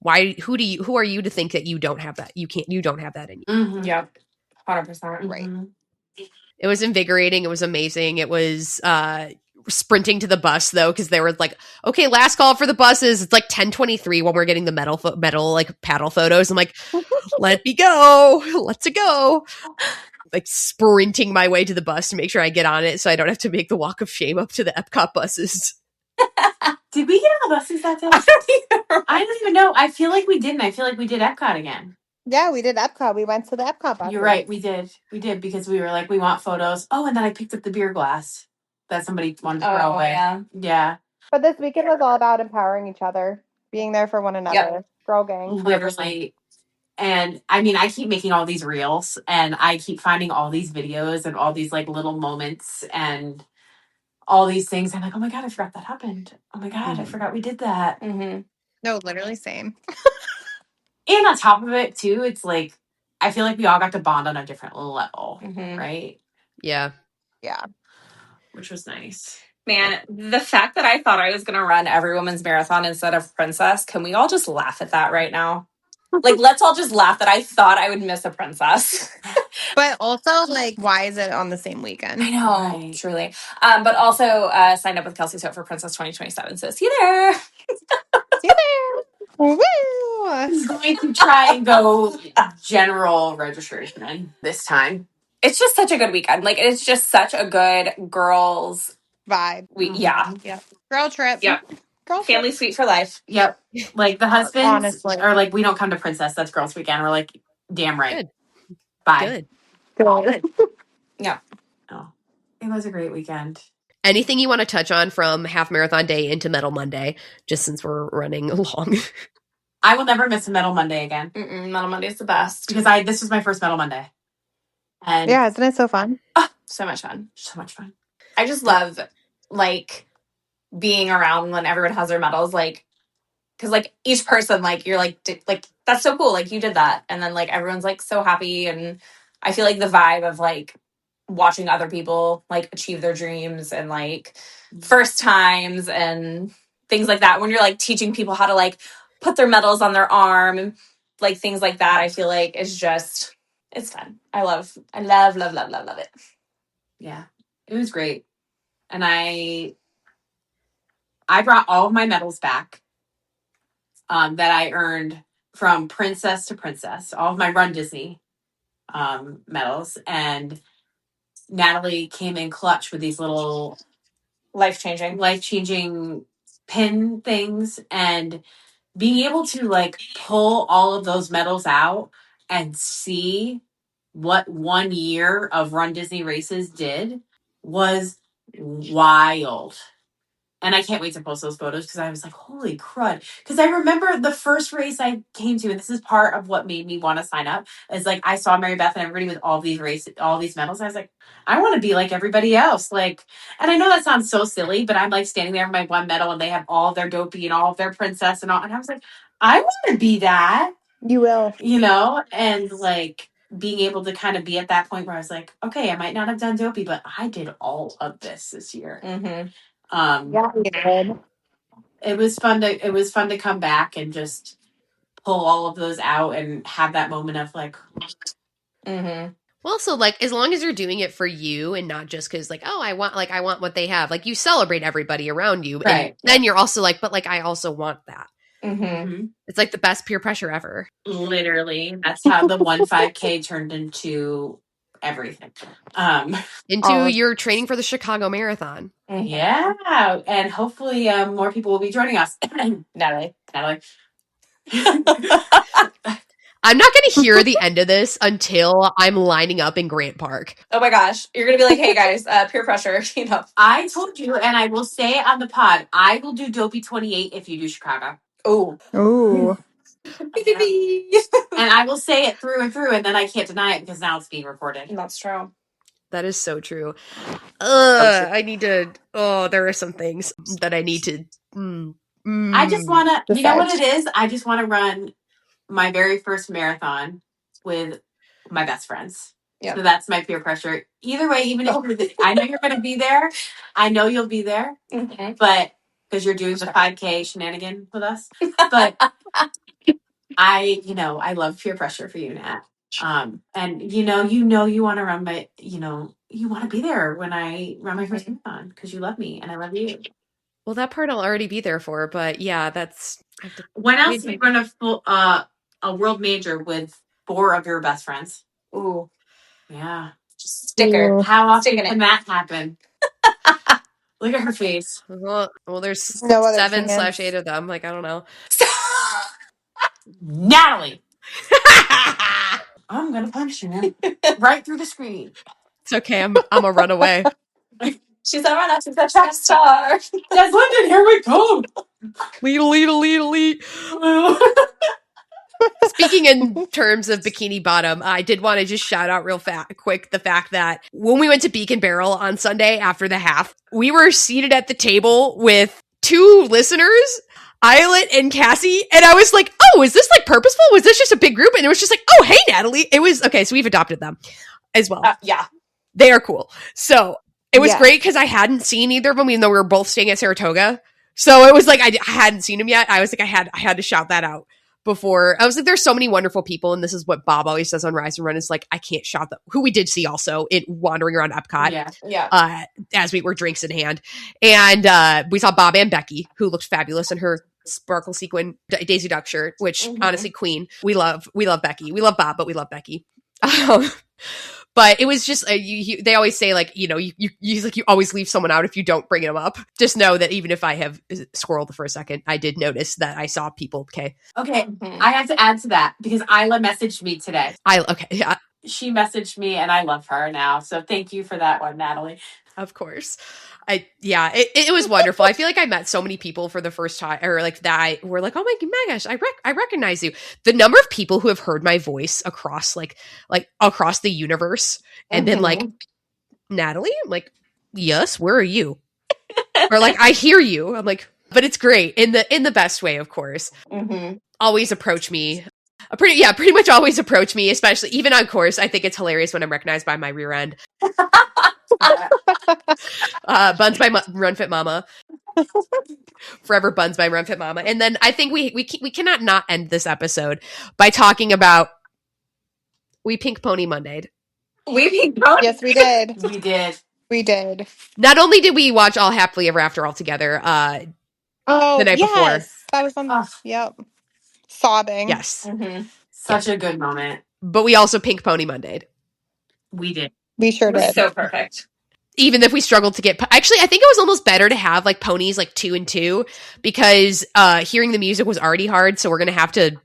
who are you to think that you don't have that? You don't have that in you. Mm-hmm. Yep. 100%. Right. It was invigorating. It was amazing. It was, sprinting to the bus though, because they were like, okay, last call for the buses. It's like 10:23 when we're getting the medal like paddle photos. I'm like, let's go. Like sprinting my way to the bus to make sure I get on it so I don't have to make the walk of shame up to the Epcot buses. Did we get on the buses that day? I don't even know. I feel like we didn't. I feel like we did Epcot again. Yeah, we did Epcot. We went to the Epcot buses. You're right. We did. We did because we were like, we want photos. Oh, and then I picked up the beer glass that somebody wanted to throw away. Yeah. But this weekend was all about empowering each other, being there for one another. Yep. Girl gang. Literally. And I mean, I keep making all these reels and I keep finding all these videos and all these like little moments and all these things. I'm like, oh my God, I forgot that happened. Oh my God, I forgot we did that. Mm-hmm. No, literally same. And on top of it too, it's like, I feel like we all got to bond on a different level, right? Yeah. Yeah. Which was nice. Man, the fact that I thought I was going to run every woman's marathon instead of Princess, can we all just laugh at that right now? Like, let's all just laugh that I thought I would miss a Princess. But also, like, why is it on the same weekend? I know, right. Truly. But also signed up with Kelsey's Hope for Princess 2027. So see you there. See you there. Woo! I'm going to try and go general registration this time. It's just such a good weekend. Like, it's just such a good girls vibe. Yeah. Girl trip. Yep. Girl Family suite for life. Yep. Like the husbands Honestly. are like, we don't come to Princess. That's girls' weekend. We're like, damn right. Good. Bye. Good. Yeah. Oh, it was a great weekend. Anything you want to touch on from Half Marathon Day into Metal Monday, just since we're running along? I will never miss a Metal Monday again. Metal Monday is the best. Because this was my first Metal Monday. And Yeah, isn't it so fun? So much fun. So much fun. I just love like being around when everyone has their medals, like, because like each person, like, you're like that's so cool, like you did that, and then like everyone's like so happy, and I feel like the vibe of like watching other people like achieve their dreams and like first times and things like that, when you're like teaching people how to like put their medals on their arm and like things like that, I feel like it's fun. I love it. Yeah, it was great. And I brought all of my medals back that I earned from Princess to Princess, all of my Run Disney medals. And Natalie came in clutch with these little life-changing pin things, and being able to like pull all of those medals out and see what 1 year of Run Disney races did was wild. And I can't wait to post those photos because I was like, holy crud. Because I remember the first race I came to, and this is part of what made me want to sign up, is like I saw Marybeth and everybody with all these medals. And I was like, I want to be like everybody else. Like, and I know that sounds so silly, but I'm like standing there with my one medal and they have all of their dopey and all of their princess and all. And I was like, I want to be that. You will. You know? And like being able to kind of be at that point where I was like, okay, I might not have done dopey, but I did all of this year. Mm-hmm. Yeah, you did. It was fun to come back and just pull all of those out and have that moment of like, Mm-hmm. Well, so like as long as you're doing it for you and not just because like, oh, I want what they have. Like you celebrate everybody around you. Right. And then you're also like, but like I also want that. Mm-hmm. It's like the best peer pressure ever. Literally, that's how the 1 5K turned into everything. Into your training for the Chicago Marathon. Yeah. And hopefully more people will be joining us. Natalie. I'm not going to hear the end of this until I'm lining up in Grant Park. Oh my gosh. You're going to be like, hey guys, peer pressure, you know. I told you, and I will say on the pod, I will do Dopey 28 if you do Chicago. Oh. Ooh. And I will say it through and through, and then I can't deny it because now it's being recorded. That's true. That is so true. I need to. Oh, there are some things that I need to. I just want to. You know what Besides. it is? I just want to run my very first marathon with my best friends. Yeah. So that's my peer pressure. Either way, even if I know you're going to be there, I know you'll be there, but because you're doing the 5K shenanigan with us, but I love peer pressure for you, Nat. And you want to run you want to be there when I run my first marathon because you love me and I love you. Well, that part I'll already be there for, but yeah, that's. When else are you going to a world major with 4 of your best friends? Ooh. Yeah. Sticker. Ooh. How often can that happen? Look at her face. Well, there's No other 7/8 of them. Like, I don't know. Natalie! I'm going to punch you right through the screen. It's okay. I'm a runaway. She's a runner. She's a track star. That's London. Here we go. Lead. Speaking in terms of Bikini Bottom, I did want to just shout out real quick the fact that when we went to Beacon Barrel on Sunday after the half, we were seated at the table with 2 listeners, Islet and Cassie, and I was like, oh, is this like purposeful? Was this just a big group? And it was just like, oh, hey, Natalie. It was, okay, so we've adopted them as well. Yeah. They are cool. So it was great because I hadn't seen either of them, even though we were both staying at Saratoga. So it was like I hadn't seen them yet. I was like, I had to shout that out before. I was like, there's so many wonderful people, and this is what Bob always says on Rise and Run is like, I can't shout them. Who we did see also wandering around Epcot, as we were drinks in hand, and we saw Bob and Becky, who looked fabulous in her sparkle sequin Daisy Duck shirt, which honestly, queen. We love Becky. We love Bob, but we love Becky. But it was just they always say like, you always leave someone out if you don't bring them up. Just know that even if I have squirreled for a second, I did notice that I saw people. Okay. I have to add to that because Isla messaged me today. Yeah. She messaged me and I love her now. So thank you for that one, Natalie. Of course. It was wonderful. I feel like I met so many people for the first time, or like that were like, oh my gosh, I recognize you. The number of people who have heard my voice across like across the universe and been like, Natalie? I'm like, yes, where are you? Or like, I hear you. I'm like, but it's great in the best way, of course. Always approach me. Pretty much always approach me, especially even on course. I think it's hilarious when I'm recognized by my rear end. Buns by Run Fit Mama. Forever Buns by Run Fit Mama. And then I think we cannot not end this episode by talking about we Pink Pony Monday'd. We Pink Pony? Yes, we did. We did. We did. Not only did we watch All Happily Ever After all together, the night before. That was on. Yep. Sobbing. Yes. Such a good moment. But we also Pink Pony Monday'd. We did. We sure did. So perfect. Even if we struggled to get actually, I think it was almost better to have like ponies like 2 and 2 because hearing the music was already hard. So we're gonna have to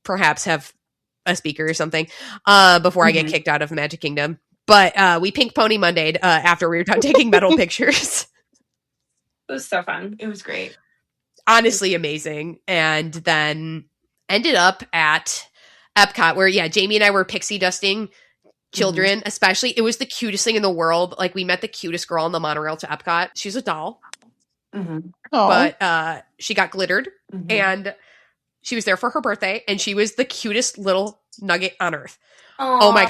perhaps have a speaker or something before I get kicked out of the Magic Kingdom. But we Pink Pony Monday'd after we were done taking medal pictures. It was so fun. It was great. Honestly amazing. And then ended up at Epcot where Jaimee and I were pixie dusting children, especially. It was the cutest thing in the world. Like we met the cutest girl on the monorail to Epcot. She's a doll. But she got glittered and she was there for her birthday and she was the cutest little nugget on earth. Aww. Oh my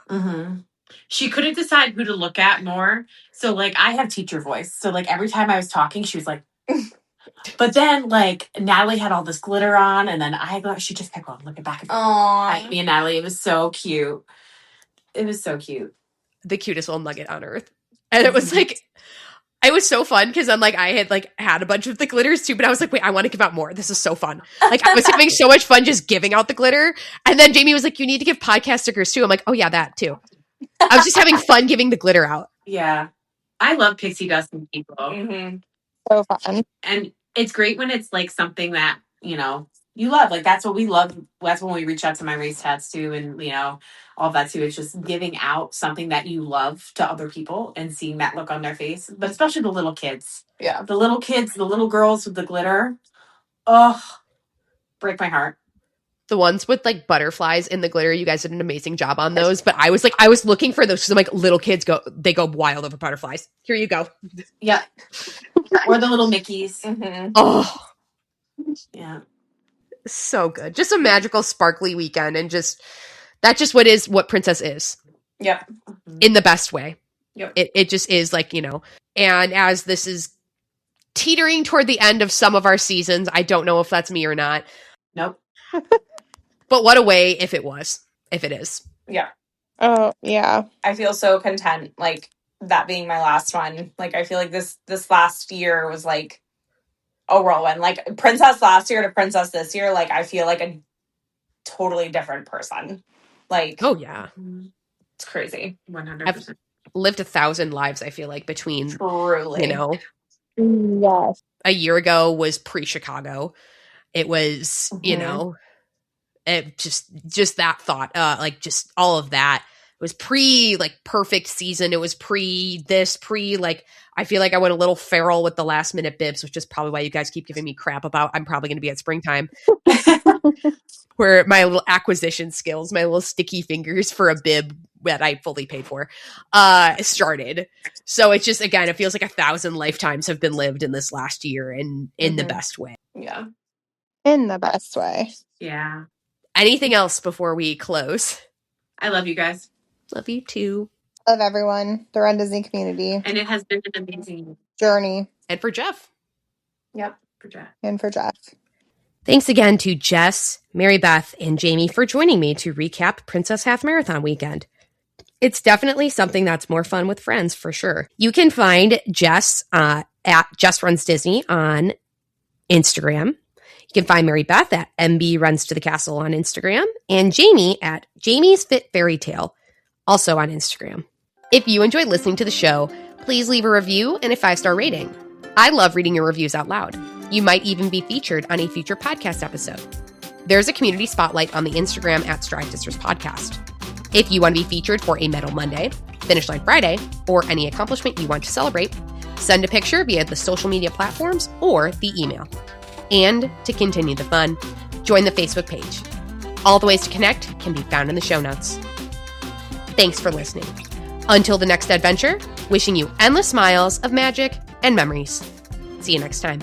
God. She couldn't decide who to look at more. So like I have teacher voice. So like every time I was talking, she was like, but then like Natalie had all this glitter on and then she just kept going looking back at me and Natalie. It was so cute. It was so cute. The cutest little nugget on earth. And it was like, it was so fun because I'm like, I had like had a bunch of the glitters too, but I was like, wait, I want to give out more. This is so fun. Like I was having so much fun just giving out the glitter. And then Jaimee was like, you need to give podcast stickers too. I'm like, oh yeah, that too. I was just having fun giving the glitter out. Yeah. I love pixie dusting people. So fun. And it's great when it's like something that, you love. Like that's what we love. That's when we reach out to my race tats too. And, all that too. It's just giving out something that you love to other people and seeing that look on their face, but especially the little kids. Yeah. The little kids, the little girls with the glitter. Oh, break my heart. The ones with like butterflies in the glitter, you guys did an amazing job on those. But I was looking for those because I'm like, little kids go wild over butterflies. Here you go. Yeah. Or the little Mickeys. Oh. Yeah. So good. Just a magical, sparkly weekend. And that's just what Princess is. Yep. In the best way. Yep. It just is like, and as this is teetering toward the end of some of our seasons, I don't know if that's me or not. Nope. But what a way if it is. Yeah. Oh, yeah. I feel so content, like, that being my last one. Like, I feel like this last year was, like, a whirlwind. Like, Princess last year to Princess this year, like, I feel like a totally different person. Like, oh, yeah. It's crazy. 100%. I've lived 1,000 lives, I feel like, between, truly. Yes. A year ago was pre-Chicago. It was, it just that thought, like just all of that. It was like perfect season. It was like, I feel like I went a little feral with the last minute bibs, which is probably why you guys keep giving me crap about, I'm probably going to be at springtime. Where my little acquisition skills, my little sticky fingers for a bib that I fully paid for, started. So it's just, again, it feels like 1,000 lifetimes have been lived in this last year and in the best way. Yeah. In the best way. Yeah. Anything else before we close? I love you guys. Love you too. Love everyone. The Run Disney community. And it has been an amazing journey. And for Jeff. Yep. For Jeff. And for Jeff. Thanks again to Jess, Marybeth, and Jaimee for joining me to recap Princess Half Marathon weekend. It's definitely something that's more fun with friends, for sure. You can find Jess at Jess Runs Disney on Instagram. You can find Marybeth at MB Runs to the Castle on Instagram. And Jaimee at Jaimee's Fit Fairy Tale also on Instagram. If you enjoyed listening to the show, please leave a review and a 5-star rating. I love reading your reviews out loud. You might even be featured on a future podcast episode. There's a community spotlight on the Instagram at Stride Sisters Podcast. If you want to be featured for a Medal Monday, Finish Line Friday, or any accomplishment you want to celebrate, send a picture via the social media platforms or the email. And to continue the fun, join the Facebook page. All the ways to connect can be found in the show notes. Thanks for listening. Until the next adventure, wishing you endless smiles of magic and memories. See you next time.